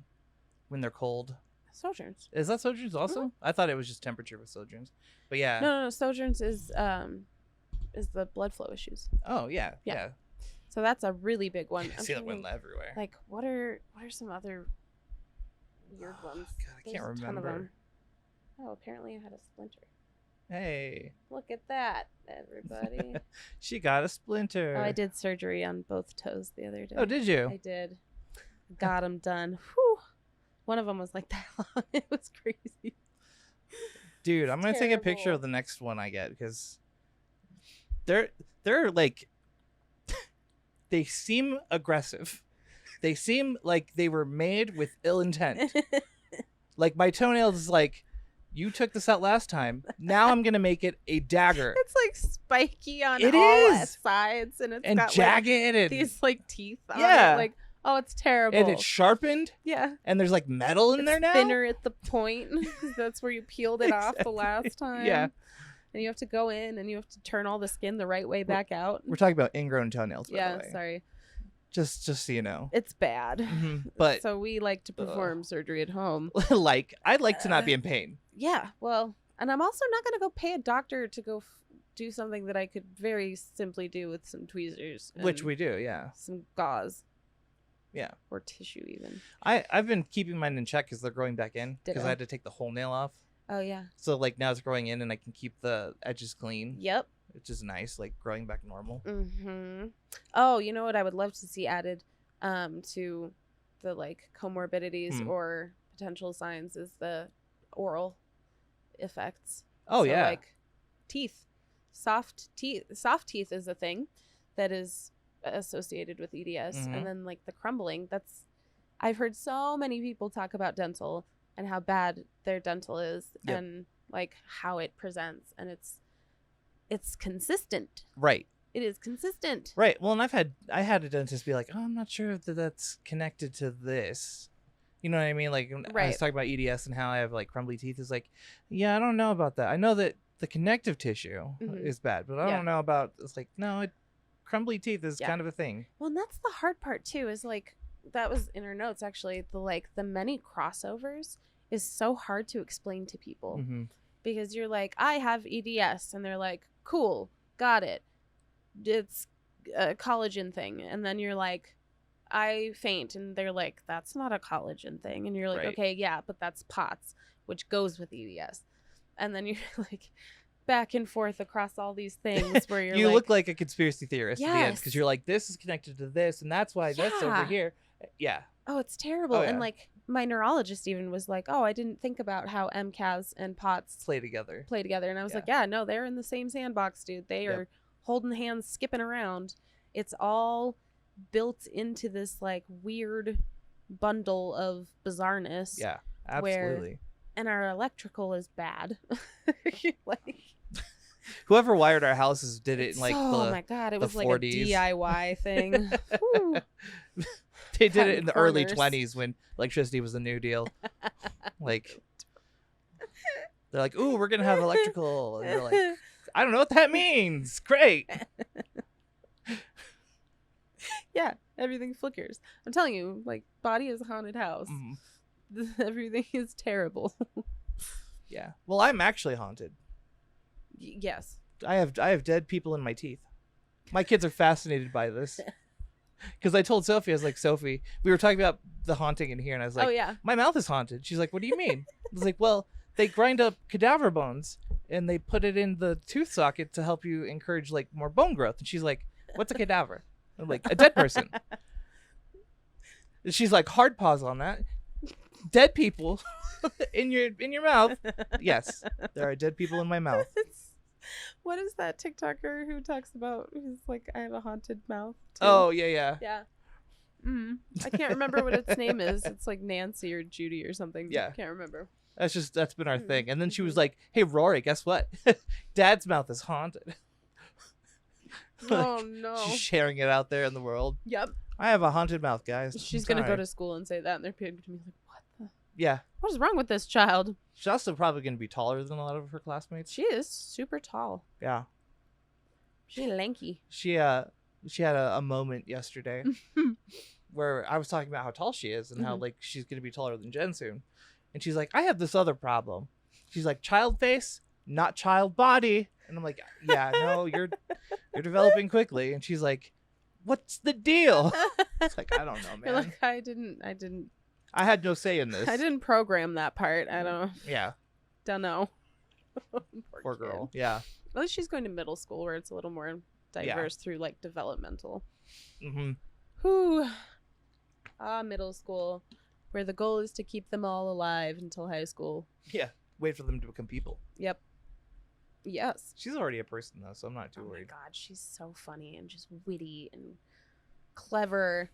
When they're cold. Sojourns. Is that Sojourns also? Mm-hmm. I thought it was just temperature with Sojourns. But yeah. No. Sojourns is the blood flow issues. Oh yeah. So that's a really big one. I see that one everywhere. What are some other weird ones? God, I can't remember. A ton of them. Oh, apparently I had a splinter. Hey. Look at that, everybody. She got a splinter. Oh, I did surgery on both toes the other day. Oh, did you? I did. Got them done. Whew. One of them was that long. It was crazy. Dude, I'm going to take a picture of the next one I get because they're they seem aggressive. They seem like they were made with ill intent. My toenails is you took this out last time. Now I'm going to make it a dagger. It's spiky on all sides. And it's got jagged and these teeth on it. Oh, it's terrible. And it's sharpened. Yeah. And there's metal in there now. Thinner at the point. That's where you peeled it off the last time. Yeah. And you have to go in and you have to turn all the skin the right way back out. We're talking about ingrown toenails, by the way. Sorry. Just so you know. It's bad. But so we like to perform surgery at home. I'd like to not be in pain. Yeah. Well, And I'm also not going to go pay a doctor to go do something that I could very simply do with some tweezers. Which we do, yeah. Some gauze. Yeah. Or tissue even. I've been keeping mine in check because they're growing back in. Because Ditto. I had to take the whole nail off. Oh, yeah. So, like, now it's growing in and I can keep the edges clean. Yep. Which is nice, like, growing back normal. Mm-hmm. Oh, you know what I would love to see added to the, like, comorbidities or potential signs is the oral effects. Oh, so, yeah. Like, teeth. Soft teeth is a thing that is associated with EDS. Mm-hmm. And then, like, the crumbling, I've heard so many people talk about dental and how bad their dental is and, like, how it presents. And it's consistent. Right. It is consistent. Right. Well, and I had a dentist be like, "Oh, I'm not sure if that's connected to this." You know what I mean? Like, I was talking about EDS and how I have, like, crumbly teeth. It's like, yeah, I don't know about that. I know that the connective tissue is bad, but I don't know about. It's like, no, crumbly teeth is kind of a thing. Well, and that's the hard part too. Is like that was in our notes actually. The many crossovers is so hard to explain to people because you're like, I have EDS, and they're like, cool, got it. It's a collagen thing, and then you're like, I faint, and they're like, that's not a collagen thing, and you're like, okay, yeah, but that's POTS, which goes with EDS, and then you're like back and forth across all these things where you're you like, look like a conspiracy theorist at the end because you're like, this is connected to this, and that's why that's over here. Yeah. Oh, it's terrible. And like my neurologist even was like, oh, I didn't think about how MCAS and POTS play together. And I was like, yeah, no, they're in the same sandbox, dude. They are holding hands, skipping around. It's all built into this like weird bundle of bizarreness. Yeah, absolutely. And our electrical is bad. Like, whoever wired our houses did it in like my god, it was 40s. Like a DIY thing. They did it in the early 20s when electricity was the new deal. Like, they're like, ooh, we're gonna have electrical, and they're like, I don't know what that means. Great. Yeah, everything flickers. I'm telling you, like, body is a haunted house. Everything is terrible. Yeah. Well, I'm actually haunted. Yes. I have dead people in my teeth. My kids are fascinated by this. Because I told Sophie, I was like, Sophie, we were talking about the haunting in here, and I was like, my mouth is haunted. She's like, what do you mean? I was like, well, they grind up cadaver bones, and they put it in the tooth socket to help you encourage, like, more bone growth. And she's like, what's a cadaver? I'm like, a dead person. And she's like, hard pause on that. Dead people in your mouth. Yes, there are dead people in my mouth. What is that TikToker who talks about? He's like, I have a haunted mouth. Too. Oh yeah. Yeah. I can't remember what its name is. It's like Nancy or Judy or something. Yeah. I can't remember. That's been our thing. And then she was like, hey Rory, guess what? Dad's mouth is haunted. Oh no. She's sharing it out there in the world. Yep. I have a haunted mouth, guys. She's gonna go to school and say that, and they're going to be like, what the? Yeah. What is wrong with this child? She's also probably going to be taller than a lot of her classmates. She is super tall. Yeah. She's lanky. She had a moment yesterday where I was talking about how tall she is and how like she's going to be taller than Jen soon. And she's like, I have this other problem. She's like, child face, not child body. And I'm like, yeah, no, you're developing quickly. And she's like, what's the deal? It's like, I don't know, man. You're like, I had no say in this. I didn't program that part. I don't know. Poor girl. Yeah. At least she's going to middle school where it's a little more diverse through like developmental. Whew. Middle school, where the goal is to keep them all alive until high school. Yeah. Wait for them to become people. Yep. Yes. She's already a person though, so I'm not too worried. Oh my god, she's so funny and just witty and clever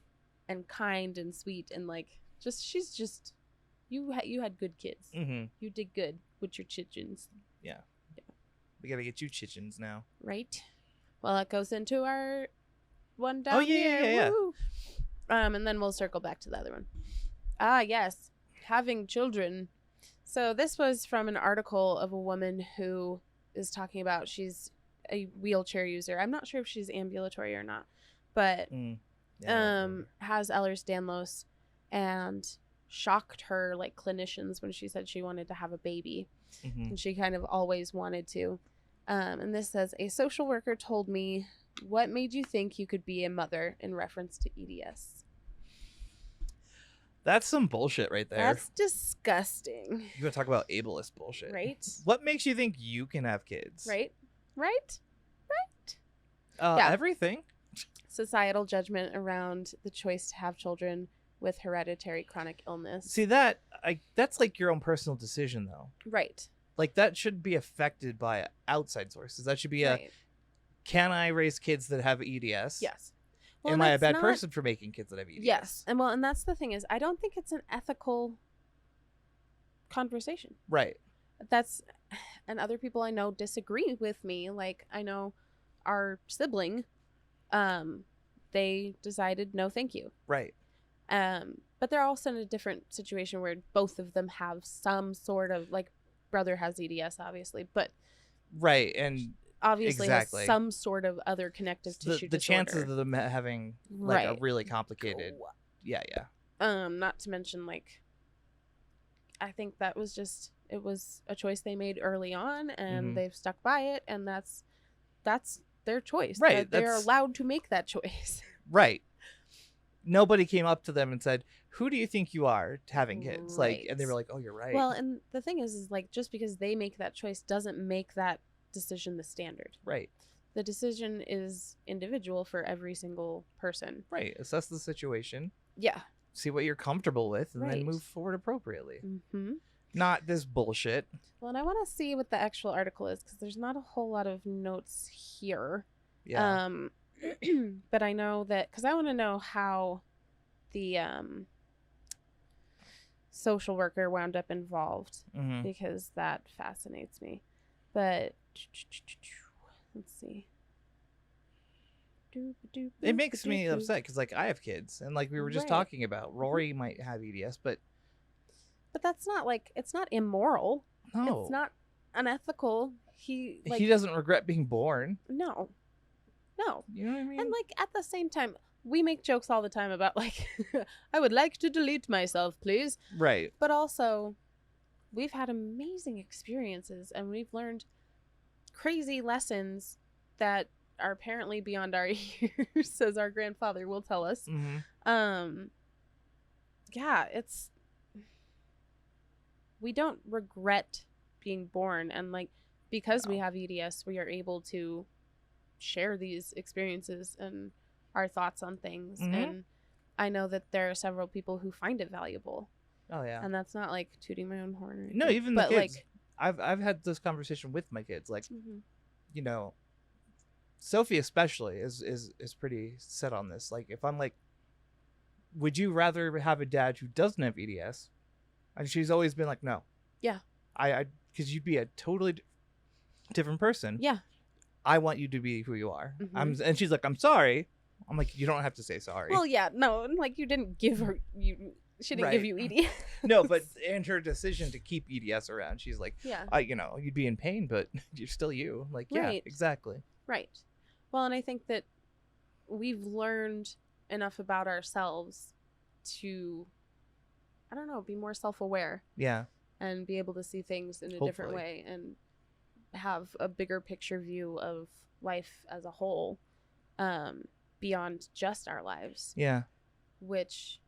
and kind and sweet and like she's just you had good kids. You did good with your chichens. Yeah. We gotta get you chichens now. Right. Well, that goes into our one down here. Yeah. And then we'll circle back to the other one. Yes. Having children. So this was from an article of a woman who is talking about she's a wheelchair user. I'm not sure if she's ambulatory or not, but has Ehlers-Danlos and shocked her like clinicians when she said she wanted to have a baby. And she kind of always wanted to. And this says, a social worker told me, what made you think you could be a mother, in reference to EDS? That's some bullshit right there. That's disgusting. You want to talk about ableist bullshit. Right? What makes you think you can have kids? Right? Right? Everything. Societal judgment around the choice to have children with hereditary chronic illness. See, that's like your own personal decision, though. Right. Like, that should be affected by outside sources. That should be Right. Can I raise kids that have EDS? Yes. Well, Am I a that's bad person for making kids that have EDS? Yes. And that's the thing is, I don't think it's an ethical conversation. Right. And other people I know disagree with me. Like, I know our sibling, they decided no thank you. Right. But they're also in a different situation where both of them have some sort of, like, brother has EDS, obviously, but right, and obviously exactly. has some sort of other connective tissue the disorder. chances of them having like a really complicated yeah not to mention, like, I think that was just, it was a choice they made early on, and they've stuck by it, and that's their choice. Right. They're allowed to make that choice. Right. Nobody came up to them and said, who do you think you are having kids? Right. Like, and they were like, oh, you're right. Well, and the thing is like, just because they make that choice doesn't make that decision the standard. Right. The decision is individual for every single person. Right. Assess the situation. Yeah. See what you're comfortable with, and Right. then move forward appropriately. Mm-hmm. Not this bullshit. Well, and I want to see what the actual article is, because there's not a whole lot of notes here. Yeah. But I know that, because I want to know how the social worker wound up involved, because that fascinates me. But let's see. It makes me upset because, like, I have kids, and like we were just talking about, Rory might have EDS, but that's not, like, it's not immoral. No, it's not unethical. He doesn't regret being born. No. You know what I mean? And, like, at the same time, we make jokes all the time about, like, I would like to delete myself, please. Right. But also, we've had amazing experiences, and we've learned crazy lessons that are apparently beyond our years, as our grandfather will tell us. We don't regret being born, and, like, because we have EDS, we are able to share these experiences and our thoughts on things. And I know that there are several people who find it valuable. Oh yeah. And that's not, like, tooting my own horn or anything. No, even the but kids. Like, I've had this conversation with my kids. Like, you know, Sophie especially is pretty set on this. Like, if I'm like, would you rather have a dad who doesn't have EDS? And she's always been like, no. Yeah. I because you'd be a totally different person. Yeah. I want you to be who you are. And she's like, I'm sorry. I'm like, you don't have to say sorry. Well, yeah, no, like, you didn't give her, she didn't give you EDS. No, but in her decision to keep EDS around, she's like, yeah, you know, you'd be in pain, but you're still you. Like, yeah, right. Exactly. Right. Well, and I think that we've learned enough about ourselves to, I don't know, be more self-aware. Yeah. And be able to see things in a different way and have a bigger picture view of life as a whole, beyond just our lives. Yeah. Which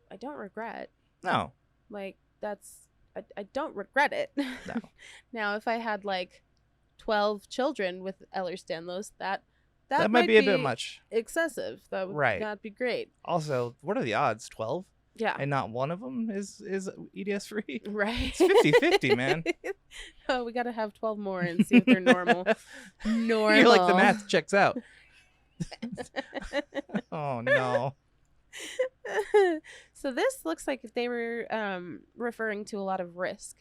I don't regret. No. Like, I don't regret it. No. Now, if I had, like, 12 children with Ehlers-Danlos, that might be a bit much. Excessive. That would not be great. Also, what are the odds? 12? Yeah. And not one of them is EDS free? Right. It's 50-50, man. Oh, we got to have 12 more and see if they're normal. Normal. You're like, the math checks out. Oh, no. So this looks like they were referring to a lot of risk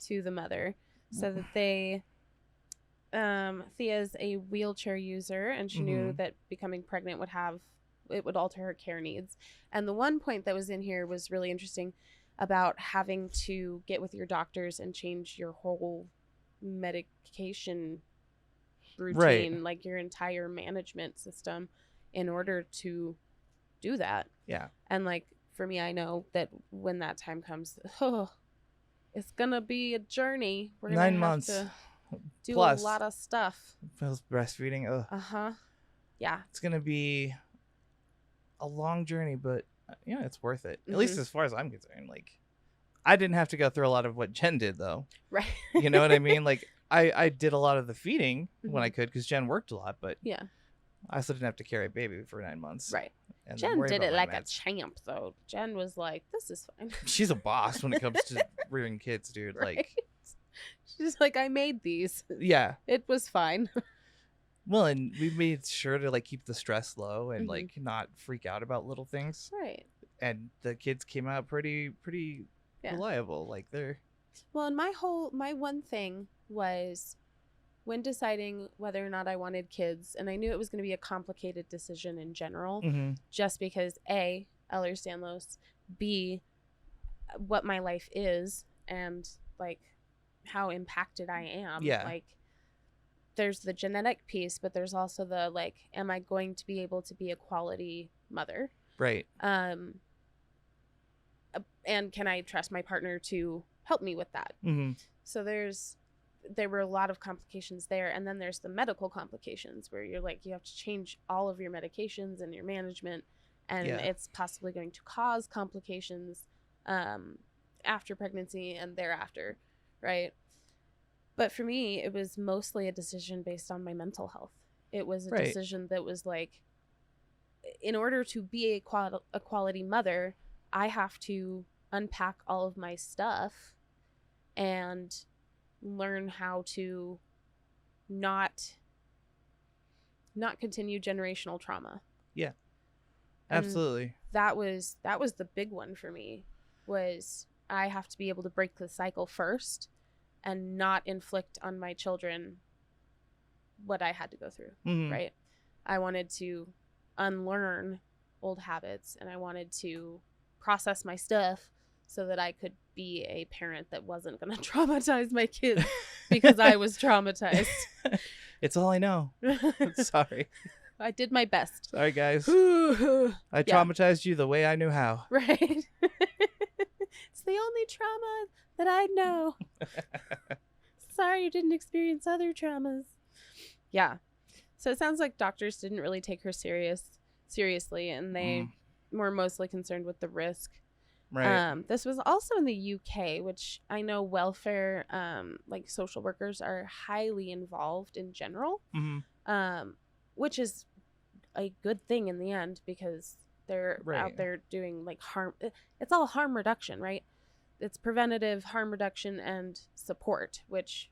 to the mother. So that they... Thea's a wheelchair user, and she knew that becoming pregnant would alter her care needs. And the one point that was in here was really interesting about having to get with your doctors and change your whole medication routine, like your entire management system, in order to do that. Yeah. And, like, for me, I know that when that time comes, it's gonna be a journey. We're gonna 9 have months to do plus. a lot of stuff. Feels breastfeeding. Ugh. Yeah. It's gonna be a long journey, but it's worth it. At least as far as I'm concerned. Like, I didn't have to go through a lot of what Jen did, though. Right. You know what I mean? Like, I did a lot of the feeding when I could because Jen worked a lot, but yeah, I also didn't have to carry a baby for 9 months. right. And Jen worry did about it my like meds. a champ, though. Jen was like, "This is fine." She's a boss when it comes to rearing kids, dude. Right? Like, She's like, "I made these. yeah. It was fine." Well, and we made sure to like keep the stress low and like not freak out about little things. Right. And the kids came out pretty reliable. Like, they're Well, and my one thing was when deciding whether or not I wanted kids, and I knew it was going to be a complicated decision in general, just because A, Ehlers-Danlos, B, what my life is, and like how impacted I am. Yeah. Like, there's the genetic piece, but there's also the like, am I going to be able to be a quality mother? right. And can I trust my partner to help me with that? So there were a lot of complications there. And then there's the medical complications where you're like, you have to change all of your medications and your management. And it's possibly going to cause complications after pregnancy and thereafter. Right. But for me, it was mostly a decision based on my mental health. It was a decision that was like, in order to be a quality mother, I have to unpack all of my stuff and learn how to not continue generational trauma. Yeah. Absolutely. And that was the big one for me, was I have to be able to break the cycle first and not inflict on my children what I had to go through, right? I wanted to unlearn old habits, and I wanted to process my stuff so that I could be a parent that wasn't going to traumatize my kids because I was traumatized. It's all I know. Sorry. I did my best. Sorry, guys. I traumatized you the way I knew how. Right. It's the only trauma that I know. Sorry you didn't experience other traumas. Yeah. So it sounds like doctors didn't really take her seriously, and they were mostly concerned with the risk. Right. This was also in the UK, which I know welfare, like social workers are highly involved in general, which is a good thing in the end because they're out there doing like harm. It's all harm reduction, right? It's preventative harm reduction and support, which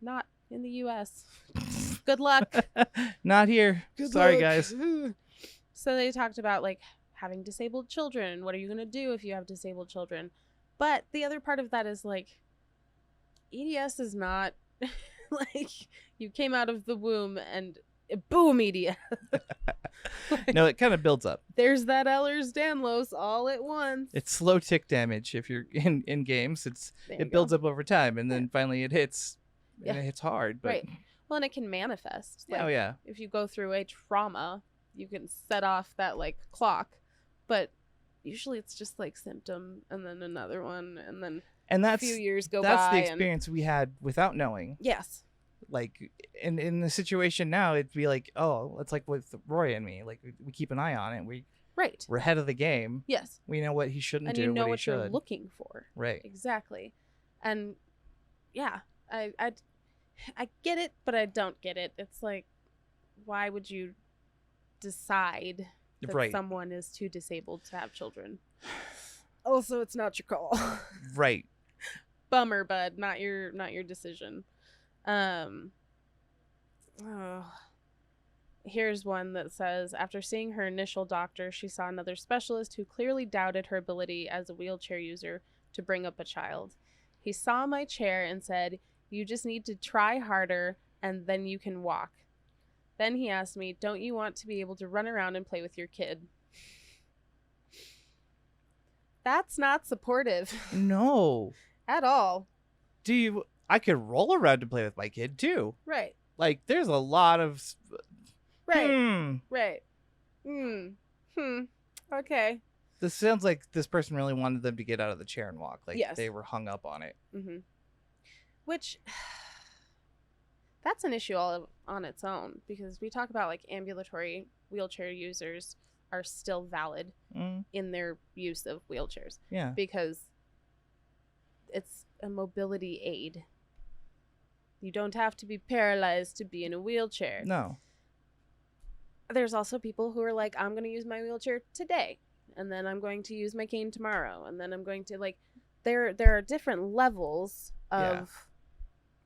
not in the US. Good luck. Not here. Sorry, guys. So they talked about like having disabled children. What are you going to do if you have disabled children? But the other part of that is like, EDS is not like you came out of the womb and boom, EDS. No, it kind of builds up. There's that Ehlers-Danlos all at once. It's slow tick damage. If you're in games, it builds up over time, and then finally it hits, and it hits hard. But... Right. Well, and it can manifest. Like, if you go through a trauma, you can set off that like clock, but usually it's just like symptom and then another one, and then a few years go by. That's the experience we had without knowing. Yes. Like in the situation now, it'd be like, oh, it's like with Roy and me. Like we keep an eye on it. We're ahead of the game. Yes. We know what he shouldn't and do. And you know what you're looking for. Right. Exactly. And yeah, I get it, but I don't get it. It's like, why would you decide that someone is too disabled to have children? Also, it's not your call. Right. Bummer, bud. Not your decision. Here's one that says, after seeing her initial doctor, she saw another specialist who clearly doubted her ability as a wheelchair user to bring up a child. He saw my chair and said, "You just need to try harder and then you can walk." Then he asked me, "Don't you want to be able to run around and play with your kid?" That's not supportive. No. At all. I could roll around and play with my kid too. Right. Like there's a lot of Right. Right. Okay. This sounds like this person really wanted them to get out of the chair and walk. Like Yes. they were hung up on it. Mm-hmm. Which, that's an issue all on its own, because we talk about like ambulatory wheelchair users are still valid in their use of wheelchairs. Yeah. Because it's a mobility aid. You don't have to be paralyzed to be in a wheelchair. No. There's also people who are like, I'm going to use my wheelchair today, and then I'm going to use my cane tomorrow, and then I'm going to, like, there are different levels of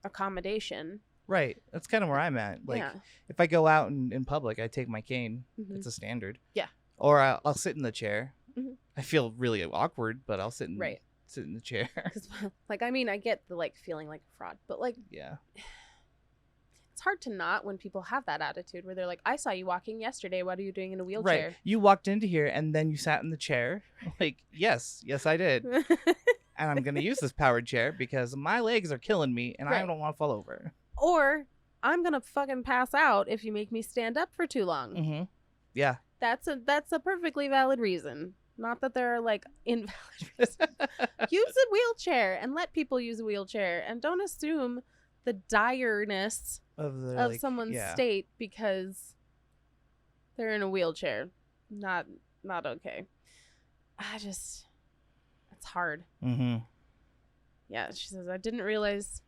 accommodation. Right. That's kind of where I'm at. Like, Yeah. if I go out in public, I take my cane. Mhm. It's a standard. Yeah. Or I'll sit in the chair. Mhm. I feel really awkward, but I'll sit in the chair. 'Cause, like, I mean, I get the, like, feeling like a fraud, but, like, Yeah. it's hard to not when people have that attitude where they're like, I saw you walking yesterday. What are you doing in a wheelchair? Right. You walked into here and then you sat in the chair. Like, yes, I did. And I'm going to use this powered chair because my legs are killing me and I Right. don't want to fall over. Or I'm going to fucking pass out if you make me stand up for too long. Mm-hmm. Yeah. That's a perfectly valid reason. Not that there are, like, invalid reasons. Use a wheelchair and let people use a wheelchair, and don't assume the direness of someone's state because they're in a wheelchair. Not okay. It's hard. Mm-hmm. Yeah, she says, I didn't realize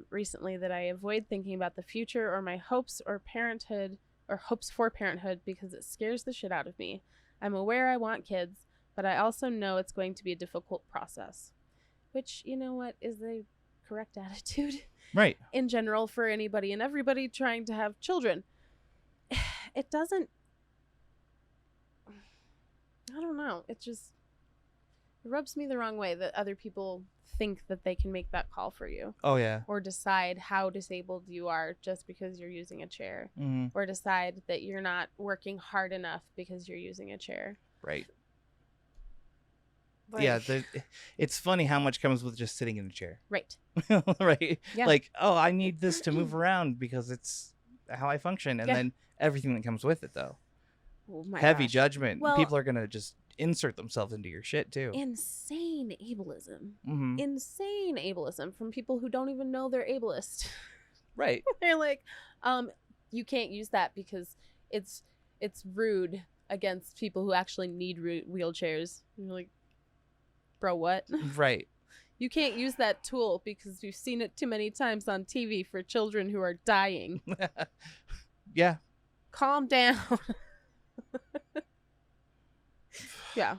recently that I avoid thinking about the future or my hopes for parenthood because it scares the shit out of me. I'm aware I want kids, but I also know it's going to be a difficult process. Which, you know what, is the correct attitude. Right. In general for anybody and everybody trying to have children. It doesn't, I don't know. It rubs me the wrong way that other people think that they can make that call for you. Oh, yeah. Or decide how disabled you are just because you're using a chair. Mm-hmm. Or decide that you're not working hard enough because you're using a chair. Right. Like, yeah. It's funny how much comes with just sitting in a chair. Right. Right. Yeah. Like, oh, I need this to move around because it's how I function. And then everything that comes with it, though. Oh my Heavy gosh. judgment. Well, people are going to just insert themselves into your shit, too. Insane ableism. Mm-hmm. Insane ableism from people who don't even know they're ableist. Right. They're like, you can't use that because it's rude against people who actually need wheelchairs. And you're like, bro, what? Right. You can't use that tool because you've seen it too many times on TV for children who are dying. Yeah. Calm down. Yeah.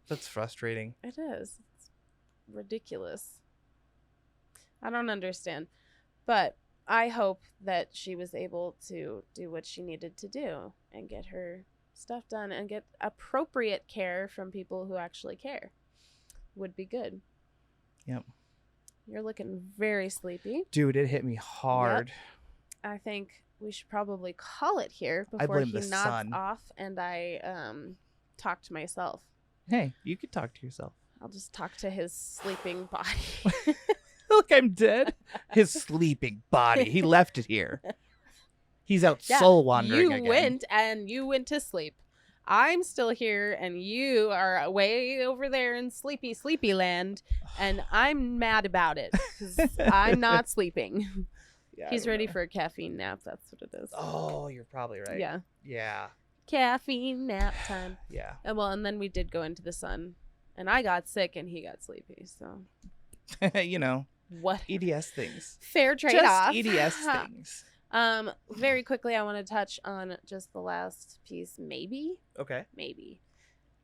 That's frustrating. It is. It's ridiculous. I don't understand. But I hope that she was able to do what she needed to do and get her stuff done and get appropriate care from people who actually care. Would be good. Yep. You're looking very sleepy. Dude, it hit me hard. Yep. I think we should probably call it here I before blame he the nods sun. off and I talk to myself. Hey, you could talk to yourself. I'll just talk to his sleeping body. Look, I'm dead. His sleeping body. He left it here. He's out soul wandering again. You went to sleep. I'm still here and you are way over there in sleepy land and I'm mad about it because I'm not sleeping. Yeah, He's ready for a caffeine nap. That's what it is. Oh, you're probably right. Yeah. Yeah. Caffeine nap time. Yeah. And then we did go into the sun and I got sick and he got sleepy. So, you know, what EDS things. fair trade-off. Just EDS things. Very quickly, I want to touch on just the last piece. Maybe.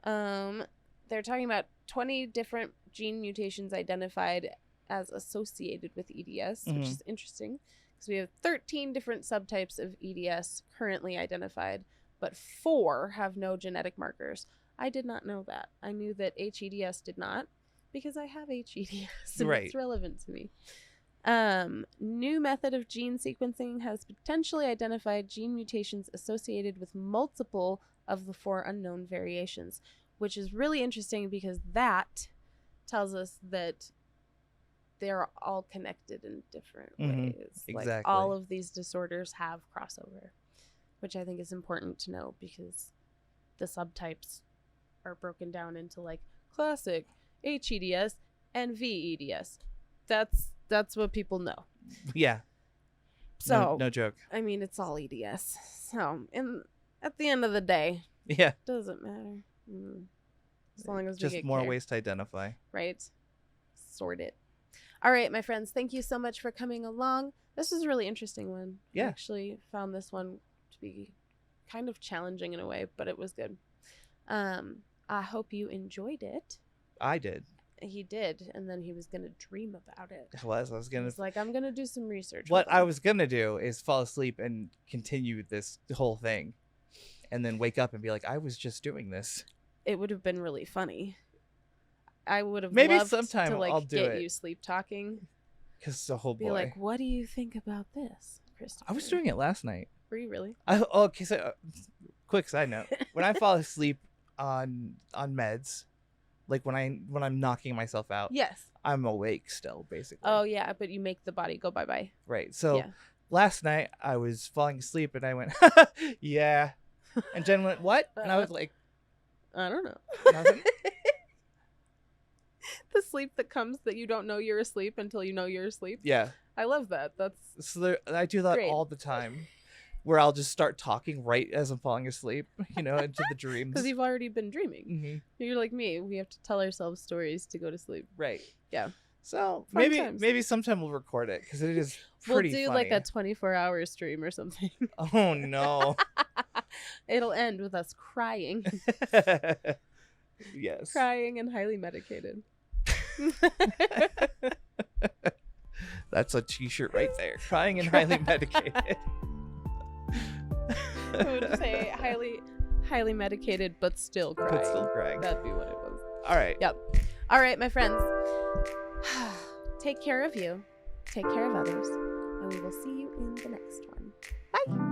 They're talking about 20 different gene mutations identified as associated with EDS, which is interesting because we have 13 different subtypes of EDS currently identified, but 4 have no genetic markers. I did not know that. I knew that HEDS did not because I have HEDS and Right. it's relevant to me. New method of gene sequencing has potentially identified gene mutations associated with multiple of the 4 unknown variations, which is really interesting because that tells us that they're all connected in different ways. Exactly. Like all of these disorders have crossover, which I think is important to know because the subtypes are broken down into like classic, HEDS, and VEDS. That's what people know. Yeah. So no joke. I mean, it's all EDS. So, at the end of the day, Yeah. doesn't matter. As long as we Just get more care, ways to identify. right? Sort it. All right, my friends, thank you so much for coming along. This was a really interesting one. Yeah. I actually found this one to be kind of challenging in a way, but it was good. I hope you enjoyed it. I did. He did, and then he was going to dream about it. I was gonna. He's like, I'm going to do some research. What with I it." was gonna do is fall asleep and continue this whole thing, and then wake up and be like, I was just doing this. It would have been really funny. I would have Maybe loved sometime to like I'll do get it. you sleep talking. Cause oh Be boy, like, what do you think about this, Christopher? I was doing it last night. Were you really? Okay, so quick side note: when I fall asleep on meds, like when I'm knocking myself out, Yes. I'm awake still, basically. Oh yeah, but you make the body go bye bye. Right. So Yeah. last night I was falling asleep and I went, yeah, and Jen went, what? And I was like, I don't know. nothing. The sleep that comes that you don't know you're asleep until you know you're asleep. Yeah. I love that. That's So I do that Great. all the time, where I'll just start talking right as I'm falling asleep, into the dreams. because you've already been dreaming. Mm-hmm. You're like me. We have to tell ourselves stories to go to sleep. Right. Yeah. So Fun maybe times. sometime we'll record it because it is We'll pretty do funny. like a 24-hour stream or something. Oh no. It'll end with us crying. Yes. Crying and highly medicated. That's a t-shirt right there. Crying and highly medicated. I would say highly medicated, but still crying. But still crying. That'd be what it was. All right. Yep. All right, my friends. Take care of you. Take care of others. And we will see you in the next one. Bye.